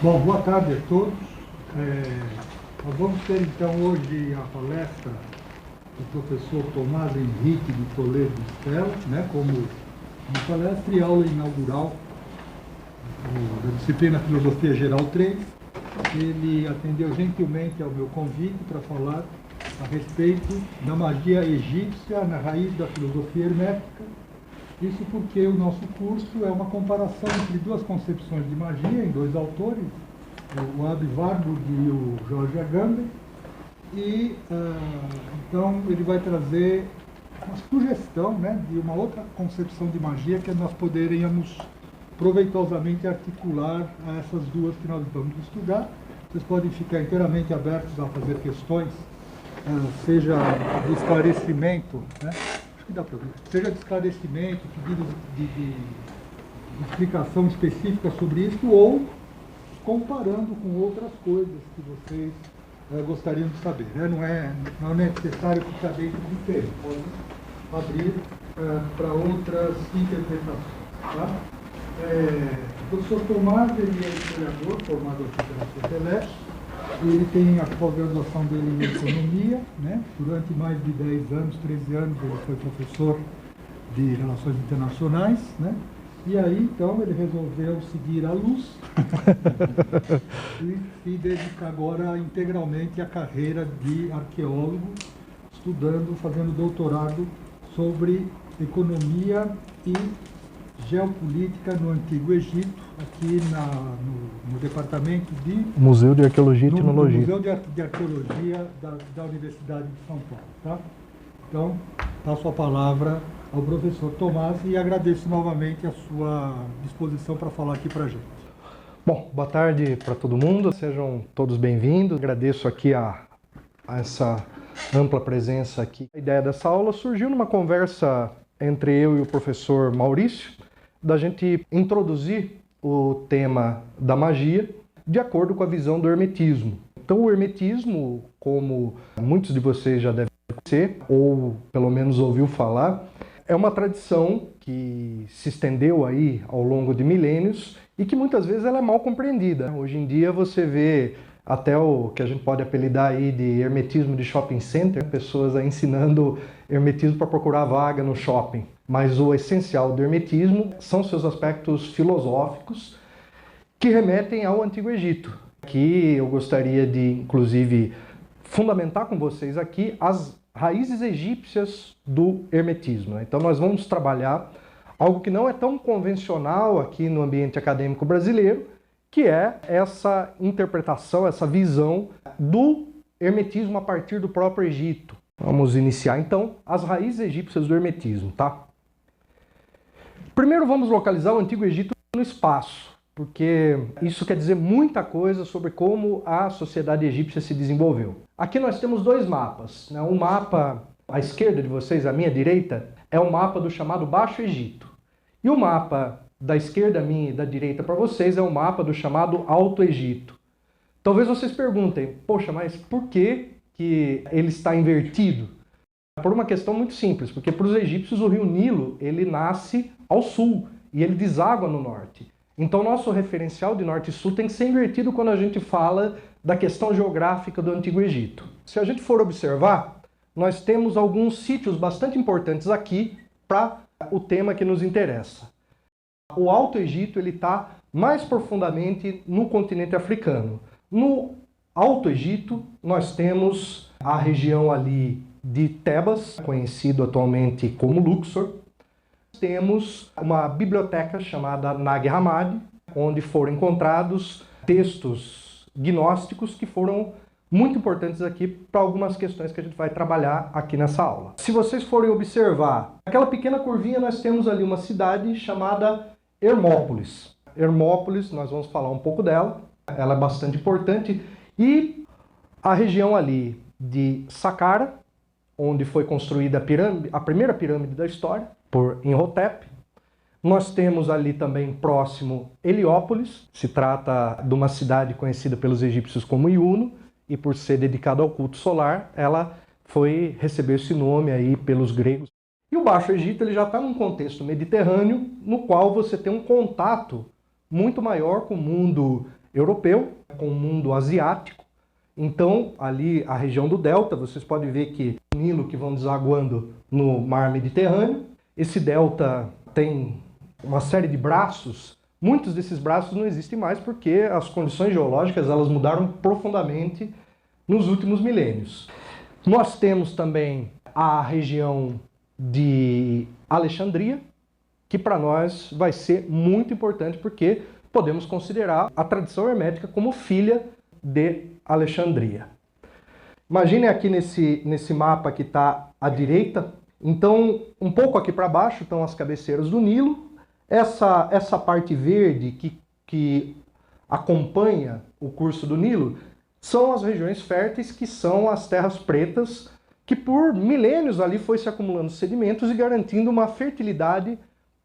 Bom, boa tarde a todos. Nós vamos ter então hoje a palestra do professor Tomás Henrique de Toledo Stella, como uma palestra e aula inaugural da disciplina Filosofia Geral 3. Ele atendeu gentilmente ao meu convite para falar a respeito da magia egípcia na raiz da filosofia hermética. Isso porque o nosso curso é uma comparação entre duas concepções de magia em dois autores, o Aby Warburg e o George Agamben, e então ele vai trazer uma sugestão de uma outra concepção de magia que nós poderíamos proveitosamente articular a essas duas que nós vamos estudar. Vocês podem ficar inteiramente abertos a fazer questões, seja de esclarecimento, seja de esclarecimento, pedidos de explicação específica sobre isso, ou comparando com outras coisas que vocês gostariam de saber. Não é necessário ficar dentro do tema, pode abrir para outras interpretações. Tá? O professor Tomás, ele é historiador, formado aqui pela FETELEST. Ele tem a pós-graduação dele em economia, Durante mais de 10 anos, 13 anos, ele foi professor de relações internacionais, E aí, então, ele resolveu seguir a luz e se dedicar agora integralmente à carreira de arqueólogo, estudando, fazendo doutorado sobre economia e geopolítica no Antigo Egito, aqui no departamento de... Museu de Arqueologia e Etnologia. Museu de Arqueologia da Universidade de São Paulo. Tá? Então, passo a palavra ao professor Tomás e agradeço novamente a sua disposição para falar aqui para a gente. Bom, boa tarde para todo mundo, sejam todos bem-vindos. Agradeço aqui a essa ampla presença aqui. A ideia dessa aula surgiu numa conversa entre eu e o professor Maurício, da gente introduzir o tema da magia de acordo com a visão do hermetismo. Então, o hermetismo, como muitos de vocês já devem conhecer, ou pelo menos ouviu falar, é uma tradição que se estendeu aí ao longo de milênios e que muitas vezes ela é mal compreendida. Hoje em dia você vê até o que a gente pode apelidar aí de hermetismo de shopping center, pessoas aí ensinando hermetismo para procurar vaga no shopping. Mas o essencial do hermetismo são seus aspectos filosóficos que remetem ao Antigo Egito. Aqui eu gostaria de, inclusive, fundamentar com vocês aqui as raízes egípcias do hermetismo. Então nós vamos trabalhar algo que não é tão convencional aqui no ambiente acadêmico brasileiro, que é essa interpretação, essa visão do hermetismo a partir do próprio Egito. Vamos iniciar então as raízes egípcias do hermetismo, tá? Primeiro vamos localizar o Antigo Egito no espaço, porque isso quer dizer muita coisa sobre como a sociedade egípcia se desenvolveu. Aqui nós temos dois mapas. Um mapa à esquerda de vocês, à minha direita, é o mapa do chamado Baixo Egito. E o mapa da esquerda minha e da direita para vocês é o mapa do chamado Alto Egito. Talvez vocês perguntem, poxa, mas por que ele está invertido? Por uma questão muito simples, porque para os egípcios o rio Nilo ele nasce ao sul e ele deságua no norte. Então nosso referencial de norte e sul tem que ser invertido quando a gente fala da questão geográfica do Antigo Egito. Se a gente for observar, nós temos alguns sítios bastante importantes aqui para o tema que nos interessa. O Alto Egito ele está mais profundamente no continente africano. No Alto Egito nós temos a região ali de Tebas, conhecido atualmente como Luxor. Temos uma biblioteca chamada Nag Hammadi, onde foram encontrados textos gnósticos que foram muito importantes aqui para algumas questões que a gente vai trabalhar aqui nessa aula. Se vocês forem observar, aquela pequena curvinha nós temos ali uma cidade chamada Hermópolis. Hermópolis, nós vamos falar um pouco dela, ela é bastante importante. E a região ali de Saqqara, onde foi construída a primeira pirâmide da história, por Imhotep. Nós temos ali também próximo Heliópolis, se trata de uma cidade conhecida pelos egípcios como Iuno, e por ser dedicada ao culto solar, ela recebeu esse nome aí pelos gregos. E o Baixo Egito ele já está num contexto mediterrâneo, no qual você tem um contato muito maior com o mundo europeu, com o mundo asiático. Então, ali a região do delta, vocês podem ver que o Nilo que vão desaguando no mar Mediterrâneo. Esse delta tem uma série de braços. Muitos desses braços não existem mais porque as condições geológicas elas mudaram profundamente nos últimos milênios. Nós temos também a região de Alexandria, que para nós vai ser muito importante porque podemos considerar a tradição hermética como filha de Alexandria. Imaginem aqui nesse mapa que está à direita, então um pouco aqui para baixo estão as cabeceiras do Nilo. Essa parte verde que acompanha o curso do Nilo são as regiões férteis, que são as terras pretas, que por milênios ali foi se acumulando sedimentos e garantindo uma fertilidade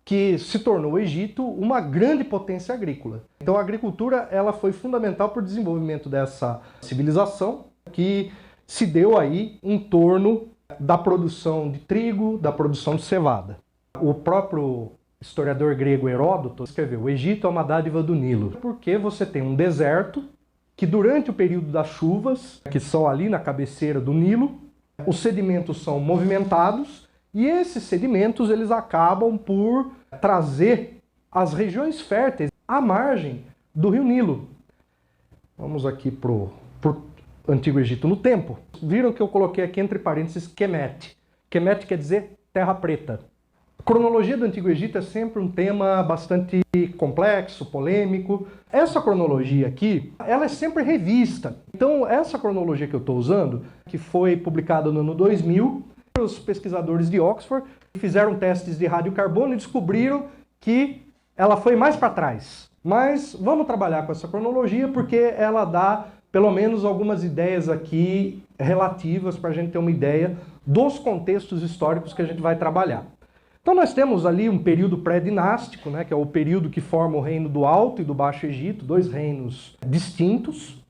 que se tornou o Egito uma grande potência agrícola. Então a agricultura ela foi fundamental para o desenvolvimento dessa civilização, que se deu aí em torno da produção de trigo, da produção de cevada. O próprio historiador grego Heródoto escreveu: o Egito é uma dádiva do Nilo, porque você tem um deserto que durante o período das chuvas, que são ali na cabeceira do Nilo, os sedimentos são movimentados e esses sedimentos eles acabam por trazer as regiões férteis à margem do rio Nilo. Vamos aqui para o Antigo Egito no tempo. Viram que eu coloquei aqui entre parênteses Kemet. Kemet quer dizer terra preta. A cronologia do Antigo Egito é sempre um tema bastante complexo, polêmico. Essa cronologia aqui, ela é sempre revista. Então, essa cronologia que eu estou usando, que foi publicada no ano 2000, os pesquisadores de Oxford fizeram testes de radiocarbono e descobriram que ela foi mais para trás. Mas vamos trabalhar com essa cronologia porque ela dá pelo menos algumas ideias aqui relativas para a gente ter uma ideia dos contextos históricos que a gente vai trabalhar. Então nós temos ali um período pré-dinástico, né, que é o período que forma o reino do Alto e do Baixo Egito, dois reinos distintos.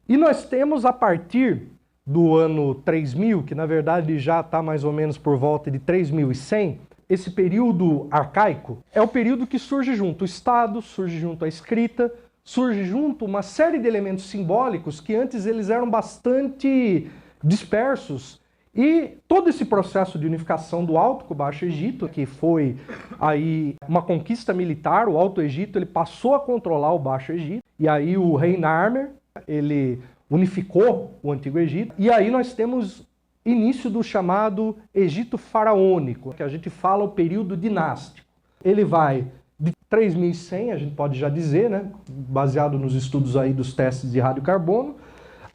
E nós temos a partir do ano 3000, que na verdade já está mais ou menos por volta de 3100, esse período arcaico é o período que surge junto o Estado, surge junto a escrita, surge junto uma série de elementos simbólicos que antes eles eram bastante dispersos. E todo esse processo de unificação do Alto com o Baixo Egito, que foi aí uma conquista militar, o Alto Egito ele passou a controlar o Baixo Egito, e aí o rei Narmer, ele unificou o Antigo Egito, e aí nós temos início do chamado Egito Faraônico, que a gente fala o período dinástico. Ele vai de 3100, a gente pode já dizer, né, baseado nos estudos aí dos testes de radiocarbono,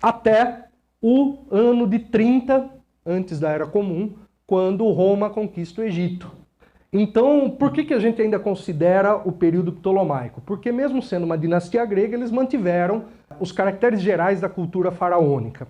até o ano de 30 antes da Era Comum, quando Roma conquista o Egito. Então, por que a gente ainda considera o período ptolomaico? Porque mesmo sendo uma dinastia grega, eles mantiveram os caracteres gerais da cultura faraônica.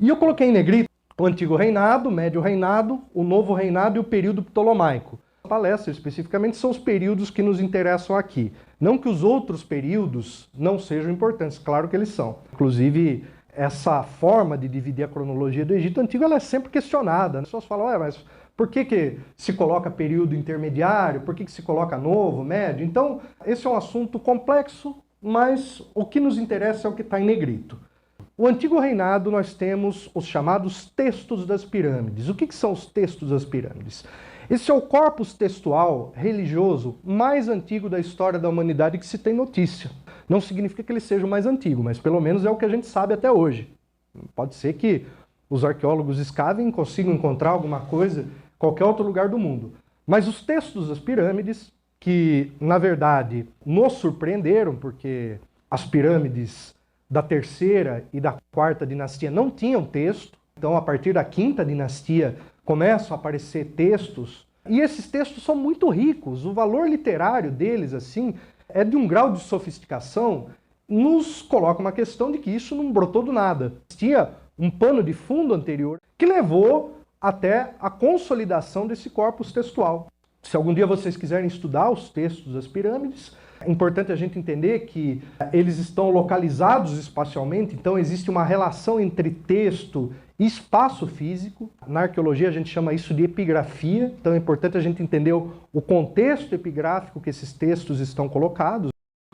E eu coloquei em negrito o Antigo Reinado, o Médio Reinado, o Novo Reinado e o período ptolomaico. A palestra, especificamente, são os períodos que nos interessam aqui. Não que os outros períodos não sejam importantes, claro que eles são. Inclusive, essa forma de dividir a cronologia do Egito Antigo ela é sempre questionada. As pessoas falam, mas por que se coloca período intermediário? Por que se coloca novo, médio? Então, esse é um assunto complexo, mas o que nos interessa é o que está em negrito. O Antigo Reinado, nós temos os chamados textos das pirâmides. O que são os textos das pirâmides? Esse é o corpus textual religioso mais antigo da história da humanidade que se tem notícia. Não significa que ele seja o mais antigo, mas pelo menos é o que a gente sabe até hoje. Pode ser que os arqueólogos escavem e consigam encontrar alguma coisa em qualquer outro lugar do mundo. Mas os textos das pirâmides, que na verdade nos surpreenderam, porque as pirâmides da terceira e da quarta dinastia não tinham texto, então a partir da quinta dinastia começam a aparecer textos, e esses textos são muito ricos, o valor literário deles, assim, é de um grau de sofisticação, nos coloca uma questão de que isso não brotou do nada. Existia um pano de fundo anterior que levou até a consolidação desse corpus textual. Se algum dia vocês quiserem estudar os textos das pirâmides, é importante a gente entender que eles estão localizados espacialmente, então existe uma relação entre texto e espaço físico. Na arqueologia a gente chama isso de epigrafia, então é importante a gente entender o contexto epigráfico que esses textos estão colocados,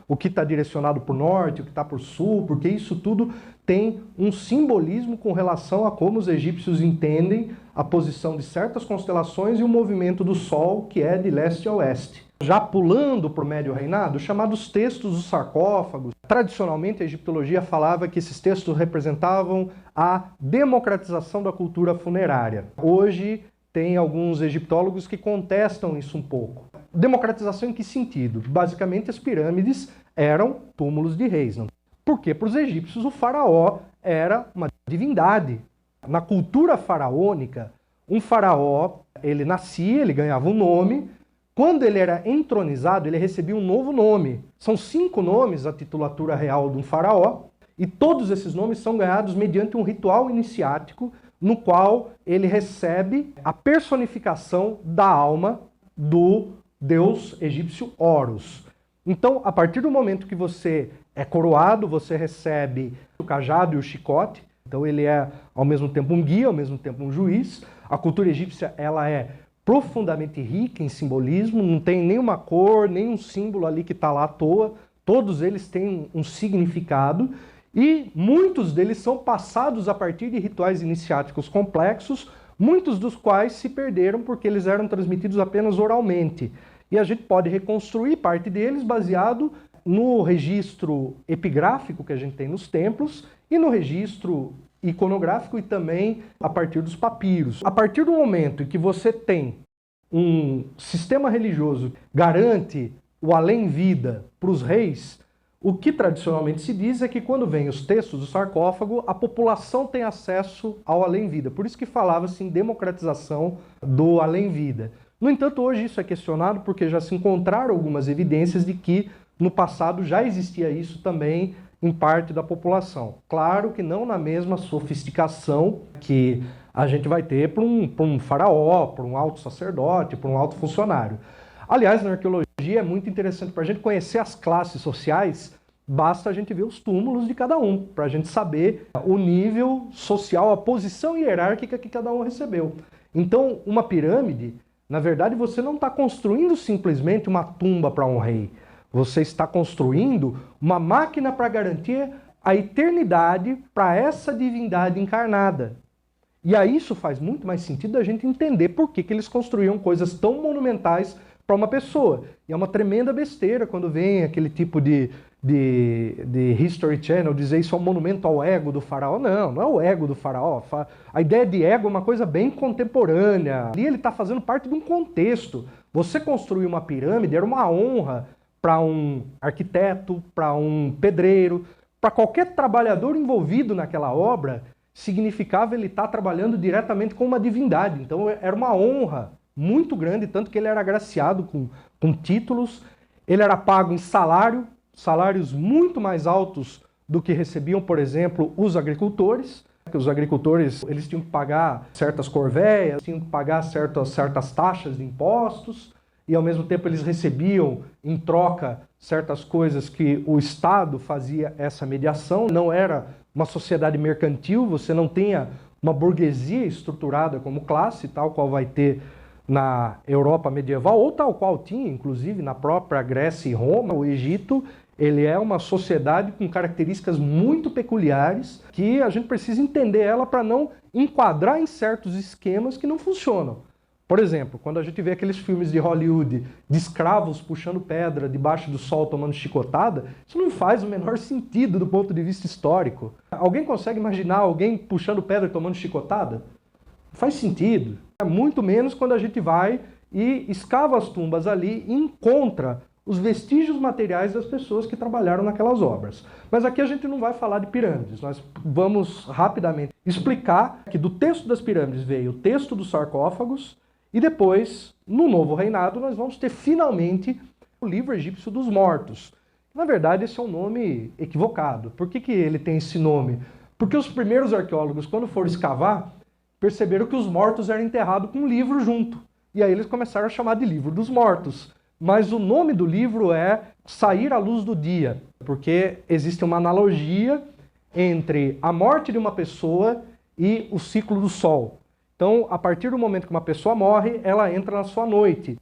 o que está direcionado para o norte, o que está para o sul, porque isso tudo tem um simbolismo com relação a como os egípcios entendem a posição de certas constelações e o movimento do Sol, que é de leste a oeste. Já pulando para o Médio Reinado, chamados textos dos sarcófagos. Tradicionalmente, a egiptologia falava que esses textos representavam a democratização da cultura funerária. Hoje, tem alguns egiptólogos que contestam isso um pouco. Democratização em que sentido? Basicamente, as pirâmides eram túmulos de reis. Não? Porque para os egípcios o faraó era uma divindade. Na cultura faraônica, um faraó, ele nascia, ele ganhava um nome. Quando ele era entronizado, ele recebia um novo nome. São 5 nomes a titulatura real de um faraó, e todos esses nomes são ganhados mediante um ritual iniciático, no qual ele recebe a personificação da alma do deus egípcio Horus. Então, a partir do momento que você é coroado, você recebe o cajado e o chicote. Então, ele é, ao mesmo tempo, um guia, ao mesmo tempo, um juiz. A cultura egípcia, ela é profundamente rica em simbolismo, não tem nenhuma cor, nenhum símbolo ali que está lá à toa. Todos eles têm um significado e muitos deles são passados a partir de rituais iniciáticos complexos, muitos dos quais se perderam porque eles eram transmitidos apenas oralmente. E a gente pode reconstruir parte deles baseado no registro epigráfico que a gente tem nos templos e no registro iconográfico e também a partir dos papiros. A partir do momento em que você tem um sistema religioso que garante o além-vida para os reis, o que tradicionalmente se diz é que quando vem os textos do sarcófago, a população tem acesso ao além-vida. Por isso que falava-se em democratização do além-vida. No entanto, hoje isso é questionado porque já se encontraram algumas evidências de que no passado já existia isso também em parte da população. Claro que não na mesma sofisticação que a gente vai ter para um faraó, para um alto sacerdote, para um alto funcionário. Aliás, na arqueologia é muito interessante para a gente conhecer as classes sociais, basta a gente ver os túmulos de cada um, para a gente saber o nível social, a posição hierárquica que cada um recebeu. Então, uma pirâmide, na verdade, você não está construindo simplesmente uma tumba para um rei. Você está construindo uma máquina para garantir a eternidade para essa divindade encarnada. E aí isso faz muito mais sentido a gente entender por que eles construíam coisas tão monumentais para uma pessoa. E é uma tremenda besteira quando vem aquele tipo de History Channel dizer isso é um monumento ao ego do faraó. Não, não é o ego do faraó. A ideia de ego é uma coisa bem contemporânea. Ali ele está fazendo parte de um contexto. Você construir uma pirâmide era uma honra para um arquiteto, para um pedreiro, para qualquer trabalhador envolvido naquela obra, significava ele estar trabalhando diretamente com uma divindade. Então era uma honra muito grande, tanto que ele era agraciado com títulos, ele era pago em salário, salários muito mais altos do que recebiam, por exemplo, os agricultores. Os agricultores eles tinham que pagar certas corveias, tinham que pagar certas taxas de impostos, e ao mesmo tempo eles recebiam em troca certas coisas que o Estado fazia essa mediação. Não era uma sociedade mercantil, você não tinha uma burguesia estruturada como classe, tal qual vai ter na Europa medieval, ou tal qual tinha, inclusive, na própria Grécia e Roma. O Egito, ele é uma sociedade com características muito peculiares que a gente precisa entender ela para não enquadrar em certos esquemas que não funcionam. Por exemplo, quando a gente vê aqueles filmes de Hollywood de escravos puxando pedra debaixo do sol tomando chicotada, isso não faz o menor sentido do ponto de vista histórico. Alguém consegue imaginar alguém puxando pedra e tomando chicotada? Não faz sentido. Muito menos quando a gente vai e escava as tumbas ali e encontra os vestígios materiais das pessoas que trabalharam naquelas obras. Mas aqui a gente não vai falar de pirâmides, nós vamos rapidamente explicar que do texto das pirâmides veio o texto dos sarcófagos, e depois, no Novo Reinado, nós vamos ter finalmente o livro egípcio dos mortos. Na verdade, esse é um nome equivocado. Por que ele tem esse nome? Porque os primeiros arqueólogos, quando foram escavar, perceberam que os mortos eram enterrados com um livro junto. e aí eles começaram a chamar de Livro dos Mortos. Mas o nome do livro é Sair à Luz do Dia, porque existe uma analogia entre a morte de uma pessoa e o ciclo do sol. Então, a partir do momento que uma pessoa morre, ela entra na sua noite.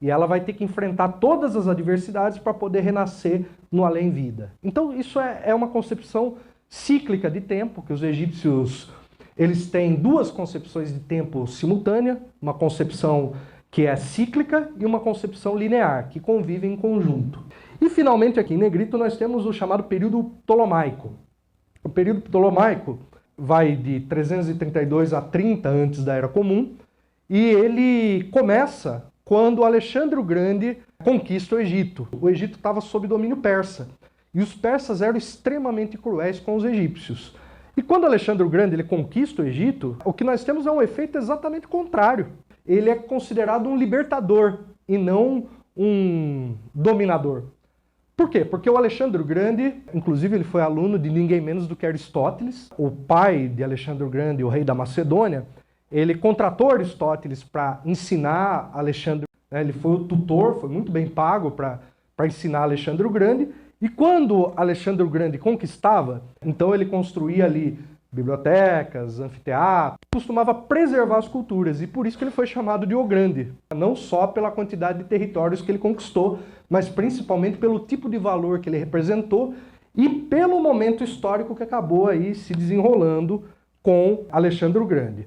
E ela vai ter que enfrentar todas as adversidades para poder renascer no além-vida. Então, isso é uma concepção cíclica de tempo, que os egípcios eles têm duas concepções de tempo simultânea, uma concepção que é cíclica e uma concepção linear, que convivem em conjunto. E, finalmente, aqui em negrito, nós temos o chamado período ptolomaico. O período ptolomaico vai de 332 a 30 antes da Era Comum, e ele começa quando Alexandre o Grande conquista o Egito. O Egito estava sob domínio persa, e os persas eram extremamente cruéis com os egípcios. E quando Alexandre o Grande ele conquista o Egito, o que nós temos é um efeito exatamente contrário. Ele é considerado um libertador e não um dominador. Por quê? Porque o Alexandre o Grande, inclusive ele foi aluno de ninguém menos do que Aristóteles, o pai de Alexandre o Grande, o rei da Macedônia. Ele contratou Aristóteles para ensinar Alexandre, né? Ele foi o tutor, foi muito bem pago para ensinar Alexandre o Grande. E quando Alexandre o Grande conquistava, então ele construía ali bibliotecas, anfiteatros, costumava preservar as culturas, e por isso que ele foi chamado de O Grande. Não só pela quantidade de territórios que ele conquistou, mas principalmente pelo tipo de valor que ele representou e pelo momento histórico que acabou aí se desenrolando com Alexandre o Grande.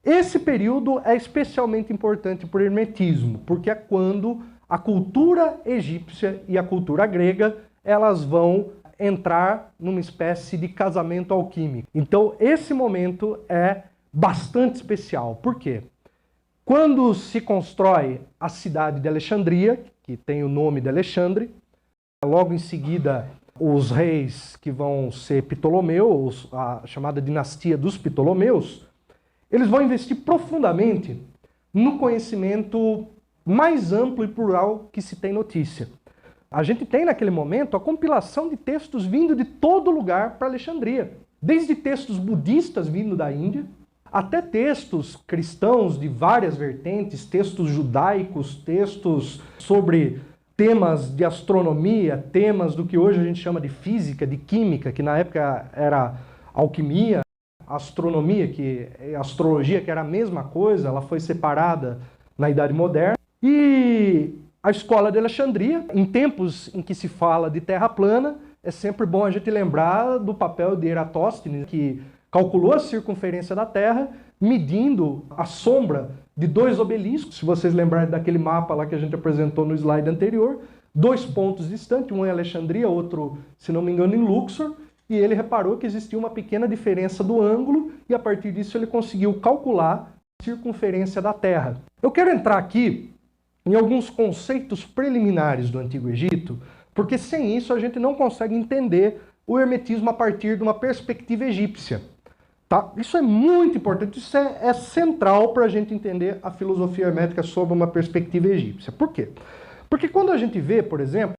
Esse período é especialmente importante para o hermetismo, porque é quando a cultura egípcia e a cultura grega elas vão entrar numa espécie de casamento alquímico. Então, esse momento é bastante especial. Por quê? Quando se constrói a cidade de Alexandria, que tem o nome de Alexandre, logo em seguida os reis que vão ser Ptolomeus, a chamada dinastia dos Ptolomeus, eles vão investir profundamente no conhecimento mais amplo e plural que se tem notícia. A gente tem naquele momento a compilação de textos vindo de todo lugar para Alexandria. Desde textos budistas vindo da Índia, até textos cristãos de várias vertentes, textos judaicos, textos sobre temas de astronomia, temas do que hoje a gente chama de física, de química, que na época era alquimia, astronomia, astrologia, que era a mesma coisa, ela foi separada na Idade Moderna. E a escola de Alexandria, em tempos em que se fala de terra plana, é sempre bom a gente lembrar do papel de Eratóstenes, que calculou a circunferência da Terra, medindo a sombra de dois obeliscos. Se vocês lembrarem daquele mapa lá que a gente apresentou no slide anterior, 2 pontos distantes, um em Alexandria, outro, se não me engano, em Luxor, e ele reparou que existia uma pequena diferença do ângulo, e a partir disso ele conseguiu calcular a circunferência da Terra. Eu quero entrar aqui em alguns conceitos preliminares do Antigo Egito, porque sem isso a gente não consegue entender o hermetismo a partir de uma perspectiva egípcia. Tá? Isso é muito importante, isso é central para a gente entender a filosofia hermética sob uma perspectiva egípcia. Por quê? Porque quando a gente vê, por exemplo,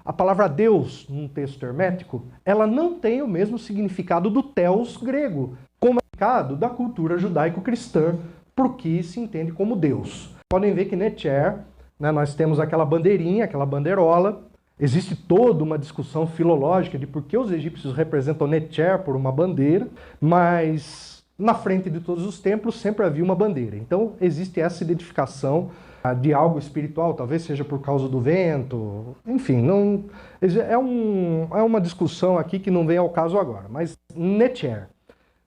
a palavra Deus num texto hermético, ela não tem o mesmo significado do Theos grego, como é o significado da cultura judaico-cristã, por que se entende como Deus. Podem ver que Netcher, né, nós temos aquela bandeirinha, aquela bandeirola. Existe toda uma discussão filológica de por que os egípcios representam Netcher por uma bandeira, mas na frente de todos os templos sempre havia uma bandeira. Então existe essa identificação de algo espiritual, talvez seja por causa do vento, enfim, não, é uma discussão aqui que não vem ao caso agora, mas Netcher.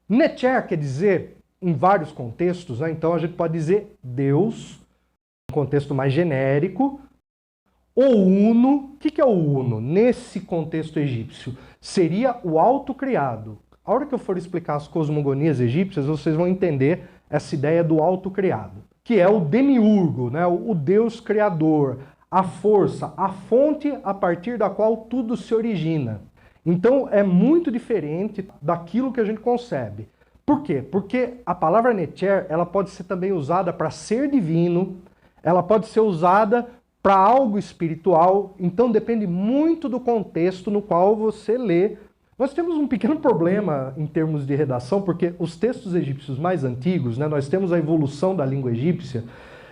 Netcher quer dizer, em vários contextos, né, então a gente pode dizer Deus, um contexto mais genérico, ou Uno. O que é o Uno? Nesse contexto egípcio, seria o autocriado. A hora que eu for explicar as cosmogonias egípcias, vocês vão entender essa ideia do autocriado, que é o demiurgo, né? O Deus criador, a força, a fonte a partir da qual tudo se origina. Então é muito diferente daquilo que a gente concebe. Por quê? Porque a palavra Netcher, ela pode ser também usada para ser divino, ela pode ser usada para algo espiritual, então depende muito do contexto no qual você lê. Nós temos um pequeno problema em termos de redação, porque os textos egípcios mais antigos, né, nós temos a evolução da língua egípcia,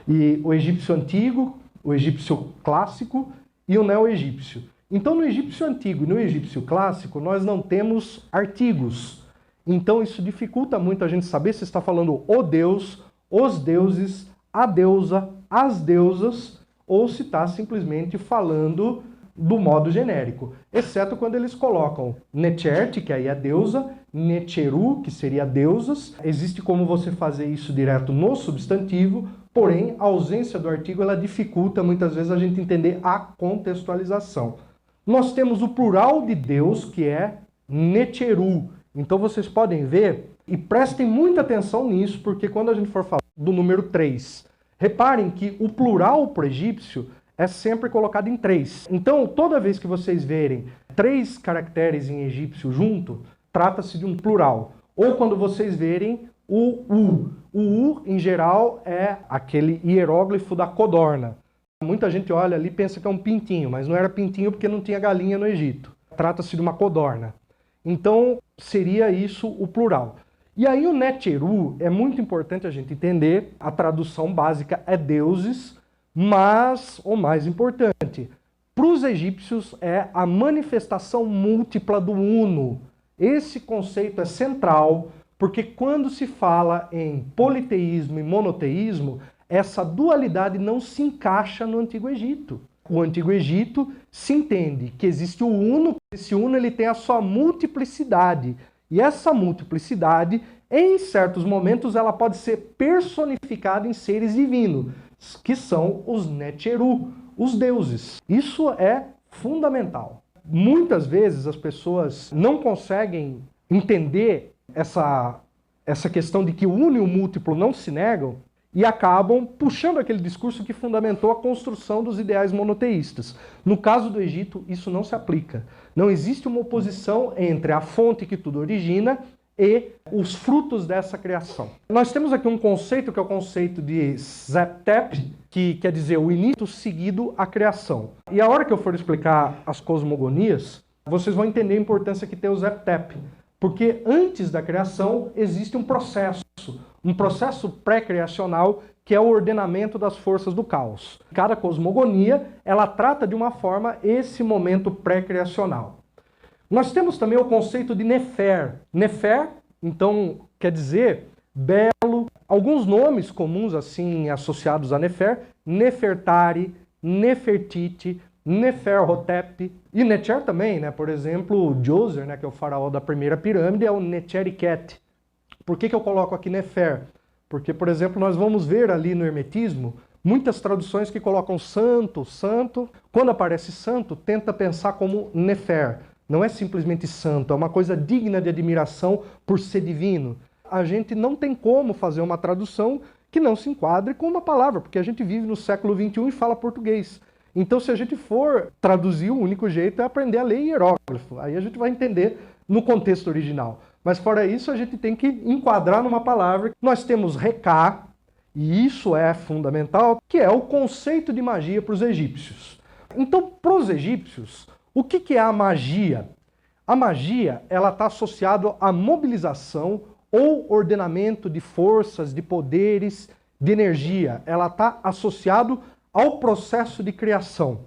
E o egípcio antigo, o egípcio clássico e o neo-egípcio. Então, no egípcio antigo e no egípcio clássico, nós não temos artigos. Então, isso dificulta muito a gente saber se está falando o Deus, os deuses, a deusa, as deusas, ou se está simplesmente falando do modo genérico. Exceto quando eles colocam Nechert, que aí é deusa, Necheru, que seria deusas. Existe como você fazer isso direto no substantivo, porém, a ausência do artigo ela dificulta muitas vezes a gente entender a contextualização. Nós temos o plural de Deus, que é Necheru. Então vocês podem ver, e prestem muita atenção nisso, porque quando a gente for falar do número 3, reparem que o plural para o egípcio é sempre colocado em 3. Então, toda vez que vocês verem 3 caracteres em egípcio junto, trata-se de um plural. Ou quando vocês verem o U. O U, em geral, é aquele hieróglifo da codorna. Muita gente olha ali e pensa que é um pintinho, mas não era pintinho porque não tinha galinha no Egito. Trata-se de uma codorna. Então, seria isso o plural. E aí o Necheru é muito importante a gente entender, a tradução básica é deuses, mas o mais importante, para os egípcios é a manifestação múltipla do uno. Esse conceito é central, porque quando se fala em politeísmo e monoteísmo, essa dualidade não se encaixa no Antigo Egito. O Antigo Egito se entende que existe o uno, esse uno ele tem a sua multiplicidade. E essa multiplicidade, em certos momentos, ela pode ser personificada em seres divinos, que são os Necheru, os deuses. Isso é fundamental. Muitas vezes as pessoas não conseguem entender essa questão de que o uno e o múltiplo não se negam, e acabam puxando aquele discurso que fundamentou a construção dos ideais monoteístas. No caso do Egito, isso não se aplica. Não existe uma oposição entre a fonte que tudo origina e os frutos dessa criação. Nós temos aqui um conceito que é o conceito de Zeptep, que quer dizer o início seguido à criação. E a hora que eu for explicar as cosmogonias, vocês vão entender a importância que tem o Zeptep. Porque antes da criação existe um processo pré-criacional que é o ordenamento das forças do caos. Cada cosmogonia, ela trata de uma forma esse momento pré-criacional. Nós temos também o conceito de Nefer. Nefer, então, quer dizer belo. Alguns nomes comuns assim associados a Nefer, Nefertari, Nefertiti, Neferhotep e Necher também, né? Por exemplo, Djoser, né, que é o faraó da primeira pirâmide, é o Necherikhet. Por que eu coloco aqui Nefer? Porque, por exemplo, nós vamos ver ali no hermetismo muitas traduções que colocam santo, santo. Quando aparece santo, tenta pensar como Nefer. Não é simplesmente santo, é uma coisa digna de admiração por ser divino. A gente não tem como fazer uma tradução que não se enquadre com uma palavra, porque a gente vive no século XXI e fala português. Então, se a gente for traduzir, o único jeito é aprender a ler hieróglifo. Aí a gente vai entender no contexto original. Mas fora isso, a gente tem que enquadrar numa palavra. Nós temos Reká, e isso é fundamental, que é o conceito de magia para os egípcios. Então, para os egípcios, o que é a magia? A magia, ela está associada à mobilização ou ordenamento de forças, de poderes, de energia. Ela está associada ao processo de criação.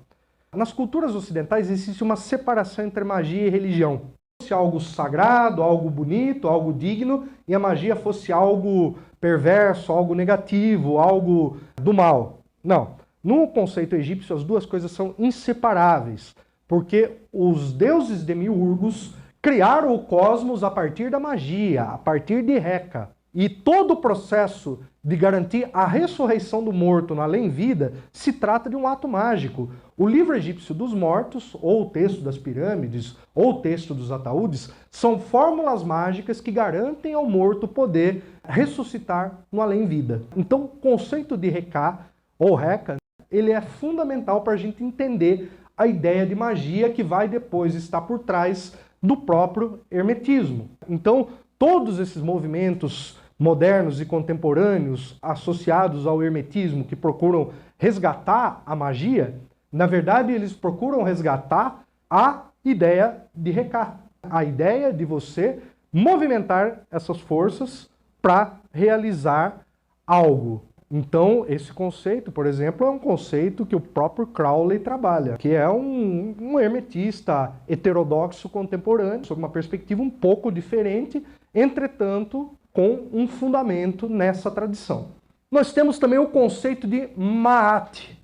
Nas culturas ocidentais existe uma separação entre magia e religião. Se algo sagrado, algo bonito, algo digno, e a magia fosse algo perverso, algo negativo, algo do mal. Não. No conceito egípcio, as duas coisas são inseparáveis, porque os deuses demiurgos criaram o cosmos a partir da magia, a partir de Reca. E todo o processo de garantir a ressurreição do morto no além-vida se trata de um ato mágico. O livro egípcio dos mortos, ou o texto das pirâmides, ou o texto dos ataúdes, são fórmulas mágicas que garantem ao morto poder ressuscitar no além-vida. Então, o conceito de Reká, ou Reca, ele é fundamental para a gente entender a ideia de magia que vai depois estar por trás do próprio hermetismo. Então, todos esses movimentos modernos e contemporâneos associados ao hermetismo que procuram resgatar a magia, na verdade eles procuram resgatar a ideia de Reká, a ideia de você movimentar essas forças para realizar algo. Então, esse conceito, por exemplo, é um conceito que o próprio Crowley trabalha, que é um hermetista heterodoxo contemporâneo, sob uma perspectiva um pouco diferente, entretanto, com um fundamento nessa tradição. Nós temos também o conceito de Ma'at.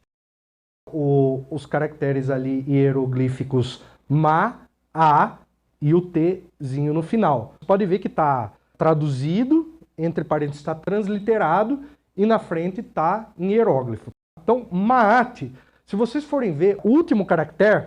Os caracteres ali hieroglíficos Ma, A e o Tzinho no final. Você pode ver que está traduzido, entre parênteses está transliterado, e na frente está em hieróglifo. Então, Ma'at, se vocês forem ver, o último caractere,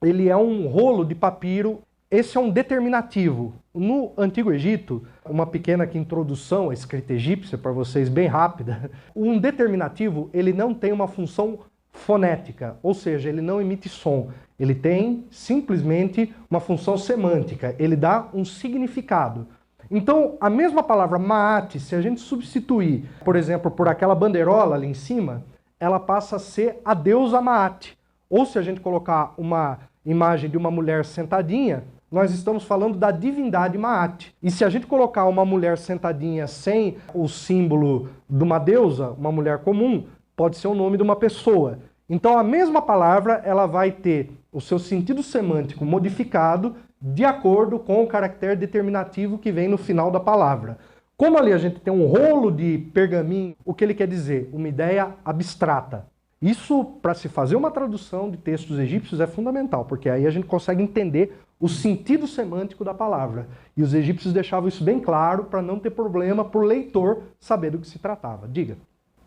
ele é um rolo de papiro. Esse é um determinativo. No Antigo Egito, uma pequena introdução à escrita egípcia, para vocês, bem rápida. Um determinativo, ele não tem uma função fonética, ou seja, ele não emite som. Ele tem simplesmente uma função semântica, ele dá um significado. Então, a mesma palavra Ma'at, se a gente substituir, por exemplo, por aquela bandeirola ali em cima, ela passa a ser a deusa Ma'at. Ou se a gente colocar uma imagem de uma mulher sentadinha, nós estamos falando da divindade Ma'at. E se a gente colocar uma mulher sentadinha sem o símbolo de uma deusa, uma mulher comum, pode ser o nome de uma pessoa. Então, a mesma palavra ela vai ter o seu sentido semântico modificado de acordo com o caractere determinativo que vem no final da palavra. Como ali a gente tem um rolo de pergaminho, o que ele quer dizer? Uma ideia abstrata. Isso, para se fazer uma tradução de textos egípcios, é fundamental, porque aí a gente consegue entender o sentido semântico da palavra. E os egípcios deixavam isso bem claro para não ter problema para o leitor saber do que se tratava. Diga.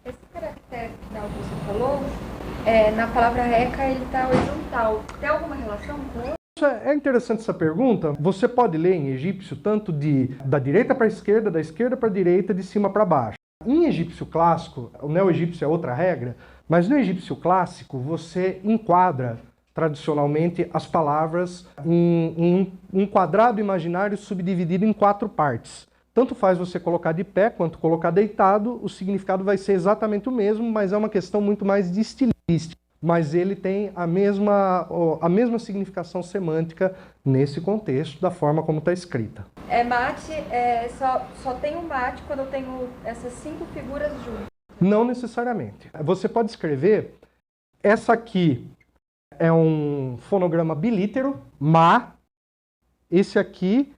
Esse caractere final que você falou, na palavra Eka, ele está horizontal. Tem alguma relação com ele? É interessante essa pergunta. Você pode ler em egípcio tanto da direita para a esquerda, da esquerda para a direita, de cima para baixo. Em egípcio clássico, o neo-egípcio é outra regra, mas no egípcio clássico você enquadra tradicionalmente as palavras em um quadrado imaginário subdividido em 4 partes. Tanto faz você colocar de pé quanto colocar deitado, o significado vai ser exatamente o mesmo, mas é uma questão muito mais de estilística. Mas ele tem a mesma significação semântica nesse contexto, da forma como está escrita. Ma'at, só tem o Ma'at quando eu tenho essas 5 figuras juntas? Não necessariamente. Você pode escrever, essa aqui é um fonograma bilítero, Ma, esse aqui,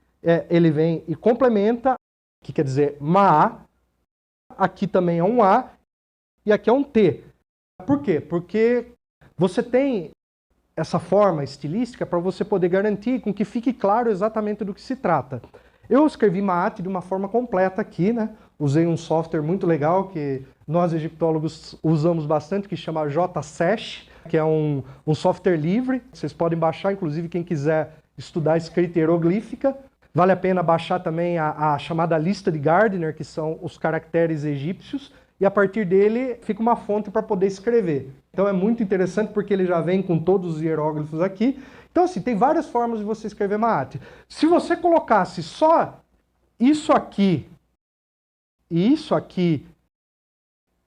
ele vem e complementa, que quer dizer Ma, aqui também é um A, e aqui é um T. Por quê? Porque você tem essa forma estilística para você poder garantir com que fique claro exatamente do que se trata. Eu escrevi Ma'at de uma forma completa aqui, né? Usei um software muito legal que nós egiptólogos usamos bastante, que chama JSesh, que é um software livre. Vocês podem baixar, inclusive quem quiser estudar escrita hieroglífica. Vale a pena baixar também a chamada lista de Gardner, que são os caracteres egípcios, e a partir dele fica uma fonte para poder escrever. Então é muito interessante porque ele já vem com todos os hieróglifos aqui. Então assim, tem várias formas de você escrever Ma'at. Se você colocasse só isso aqui, e isso aqui,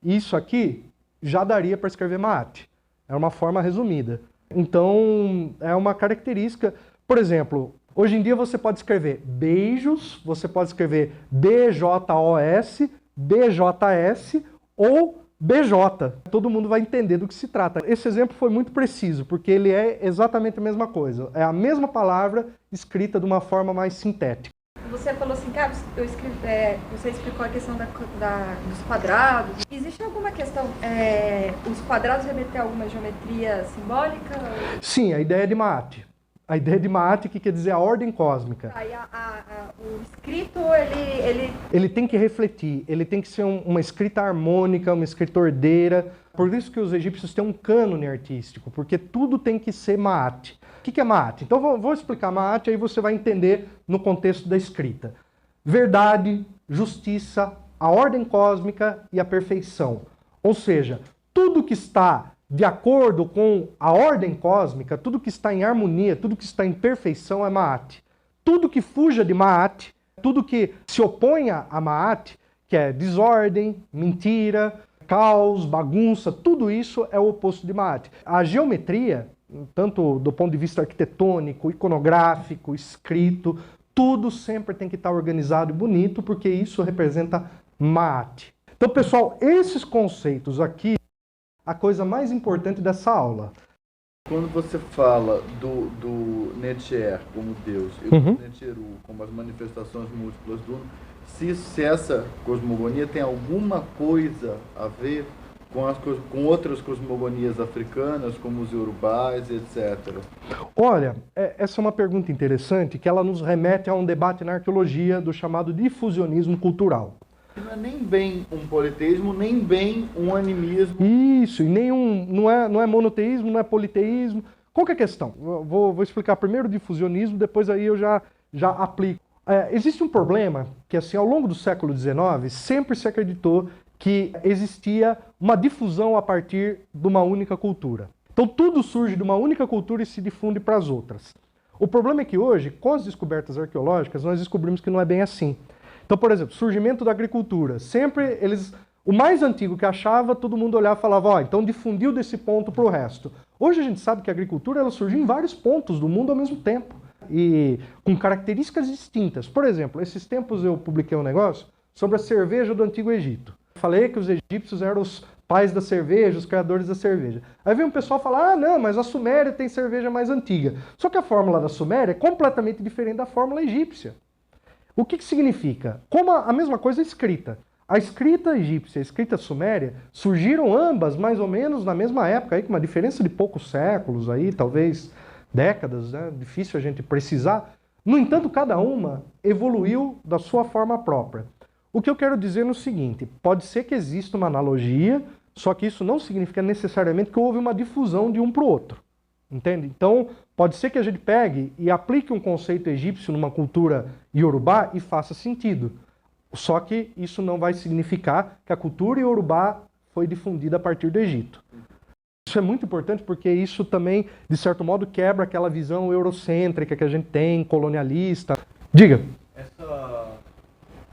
e isso aqui, já daria para escrever Ma'at. É uma forma resumida. Então é uma característica, por exemplo, hoje em dia você pode escrever beijos, você pode escrever BJOS, BJS ou BJ. Todo mundo vai entender do que se trata. Esse exemplo foi muito preciso, porque ele é exatamente a mesma coisa. É a mesma palavra escrita de uma forma mais sintética. Você falou assim, cara, você explicou a questão dos quadrados. Existe alguma questão, os quadrados remetem a alguma geometria simbólica? Sim, a ideia é de Ma'at. A ideia de Ma'at, que quer dizer a ordem cósmica. Aí o escrito, ele tem que refletir, ele tem que ser uma escrita harmônica, uma escrita ordeira. Por isso que os egípcios têm um cânone artístico, porque tudo tem que ser Ma'at. O que é Ma'at? Então vou explicar Ma'at, aí você vai entender no contexto da escrita. Verdade, justiça, a ordem cósmica e a perfeição. Ou seja, tudo que está de acordo com a ordem cósmica, tudo que está em harmonia, tudo que está em perfeição é Ma'at. Tudo que fuja de Ma'at, tudo que se oponha a Ma'at, que é desordem, mentira, caos, bagunça, tudo isso é o oposto de Ma'at. A geometria, tanto do ponto de vista arquitetônico, iconográfico, escrito, tudo sempre tem que estar organizado e bonito, porque isso representa Ma'at. Então, pessoal, esses conceitos aqui, a coisa mais importante dessa aula. Quando você fala do Netzer como Deus e do Netzeru como as manifestações múltiplas do Uno, se essa cosmogonia tem alguma coisa a ver com outras cosmogonias africanas, como os iorubás, etc. Olha, essa é uma pergunta interessante que ela nos remete a um debate na arqueologia do chamado difusionismo cultural. Não é nem bem um politeísmo, nem bem um animismo. Isso, e não é monoteísmo, não é politeísmo. Qual que é a questão? Vou explicar primeiro o difusionismo, depois aí eu já aplico. Existe um problema que, assim, ao longo do século XIX, sempre se acreditou que existia uma difusão a partir de uma única cultura. Então tudo surge de uma única cultura e se difunde para as outras. O problema é que hoje, com as descobertas arqueológicas, nós descobrimos que não é bem assim. Então, por exemplo, surgimento da agricultura. Sempre o mais antigo que achava, todo mundo olhava e falava, então difundiu desse ponto para o resto. Hoje a gente sabe que a agricultura ela surgiu em vários pontos do mundo ao mesmo tempo. E com características distintas. Por exemplo, esses tempos eu publiquei um negócio sobre a cerveja do Antigo Egito. Falei que os egípcios eram os pais da cerveja, os criadores da cerveja. Aí vem um pessoal falar, não, mas a Suméria tem cerveja mais antiga. Só que a fórmula da Suméria é completamente diferente da fórmula egípcia. O que significa? Como a mesma coisa é escrita. A escrita egípcia e a escrita suméria surgiram ambas mais ou menos na mesma época, aí, com uma diferença de poucos séculos, aí, talvez décadas, né? Difícil a gente precisar. No entanto, cada uma evoluiu da sua forma própria. O que eu quero dizer é o seguinte, pode ser que exista uma analogia, só que isso não significa necessariamente que houve uma difusão de um para o outro. Entende? Então, pode ser que a gente pegue e aplique um conceito egípcio numa cultura iorubá e faça sentido. Só que isso não vai significar que a cultura iorubá foi difundida a partir do Egito. Isso é muito importante porque isso também, de certo modo, quebra aquela visão eurocêntrica que a gente tem, colonialista. Diga.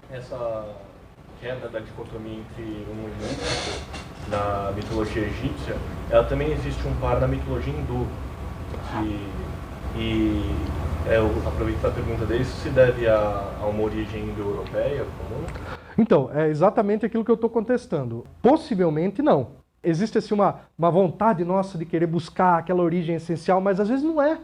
Essa quebra da dicotomia entre um e outro na mitologia egípcia, ela também existe um par na mitologia hindu. Eu aproveito a pergunta dele, isso se deve a uma origem indo-europeia comum? Então, é exatamente aquilo que eu estou contestando. Possivelmente não. Existe assim, uma vontade nossa de querer buscar aquela origem essencial, mas às vezes não é.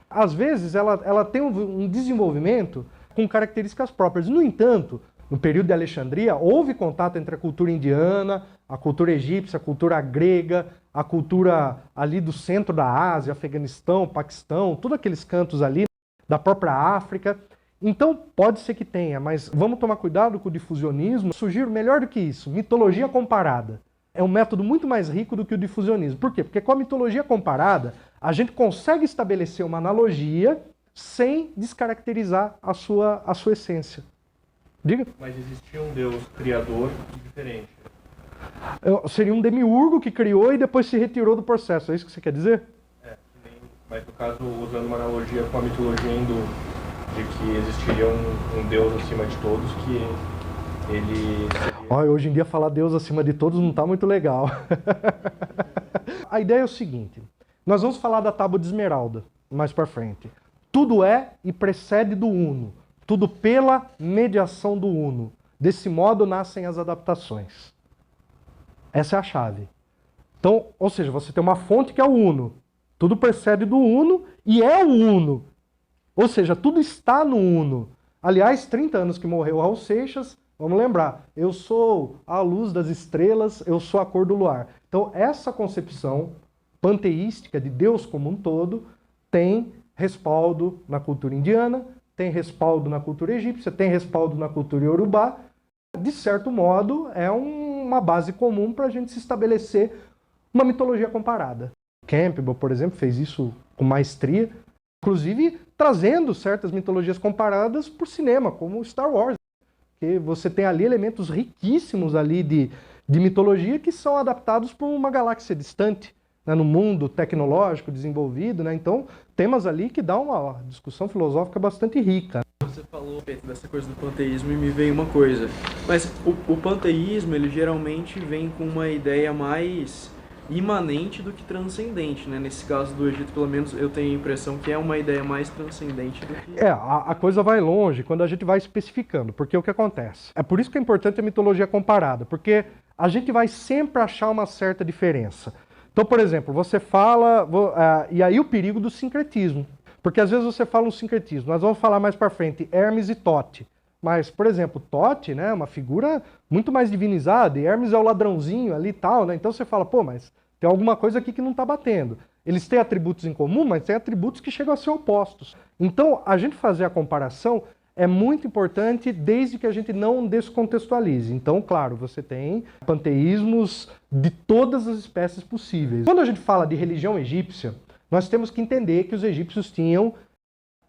Às vezes ela tem um desenvolvimento com características próprias. No entanto, no período de Alexandria, houve contato entre a cultura indiana, a cultura egípcia, a cultura grega, a cultura ali do centro da Ásia, Afeganistão, Paquistão, todos aqueles cantos ali, da própria África. Então, pode ser que tenha, mas vamos tomar cuidado com o difusionismo. Sugiro melhor do que isso, mitologia comparada. É um método muito mais rico do que o difusionismo. Por quê? Porque com a mitologia comparada, a gente consegue estabelecer uma analogia sem descaracterizar a sua essência. Diga. Mas existia um Deus criador diferente. Seria um demiurgo que criou e depois se retirou do processo. É isso que você quer dizer? Mas no caso, usando uma analogia com a mitologia hindu, de que existiria um Deus acima de todos, que ele seria... Hoje em dia falar Deus acima de todos não está muito legal. A ideia é o seguinte, nós vamos falar da Tábua de Esmeralda mais para frente. Tudo é e precede do Uno. Tudo pela mediação do Uno. Desse modo nascem as adaptações. Essa é a chave. Então, ou seja, você tem uma fonte que é o Uno. Tudo precede do Uno e é o Uno. Ou seja, tudo está no Uno. Aliás, 30 anos que morreu Raul Seixas, vamos lembrar, eu sou a luz das estrelas, eu sou a cor do luar. Então, essa concepção panteística de Deus como um todo tem respaldo na cultura indiana, tem respaldo na cultura egípcia, tem respaldo na cultura iorubá. De certo modo, é uma base comum para a gente se estabelecer uma mitologia comparada. Campbell, por exemplo, fez isso com maestria, inclusive trazendo certas mitologias comparadas para o cinema, como Star Wars. Porque você tem ali elementos riquíssimos ali de mitologia que são adaptados para uma galáxia distante, né, no mundo tecnológico desenvolvido, né? Então, temas ali que dão uma discussão filosófica bastante rica. Você falou dessa coisa do panteísmo e me veio uma coisa. Mas o panteísmo, ele geralmente vem com uma ideia mais imanente do que transcendente, né? Nesse caso do Egito, pelo menos, eu tenho a impressão que é uma ideia mais transcendente do que... A coisa vai longe quando a gente vai especificando, porque o que acontece? É por isso que é importante a mitologia comparada, porque a gente vai sempre achar uma certa diferença. Então, por exemplo, você fala... e aí o perigo do sincretismo. Porque às vezes você fala um sincretismo. Nós vamos falar mais para frente, Hermes e Tote. Mas, por exemplo, Tote, né, é uma figura muito mais divinizada, e Hermes é o ladrãozinho ali e tal, né? Então você fala, pô, mas tem alguma coisa aqui que não está batendo. Eles têm atributos em comum, mas têm atributos que chegam a ser opostos. Então, a gente fazer a comparação é muito importante desde que a gente não descontextualize. Então, claro, você tem panteísmos de todas as espécies possíveis. Quando a gente fala de religião egípcia, nós temos que entender que os egípcios tinham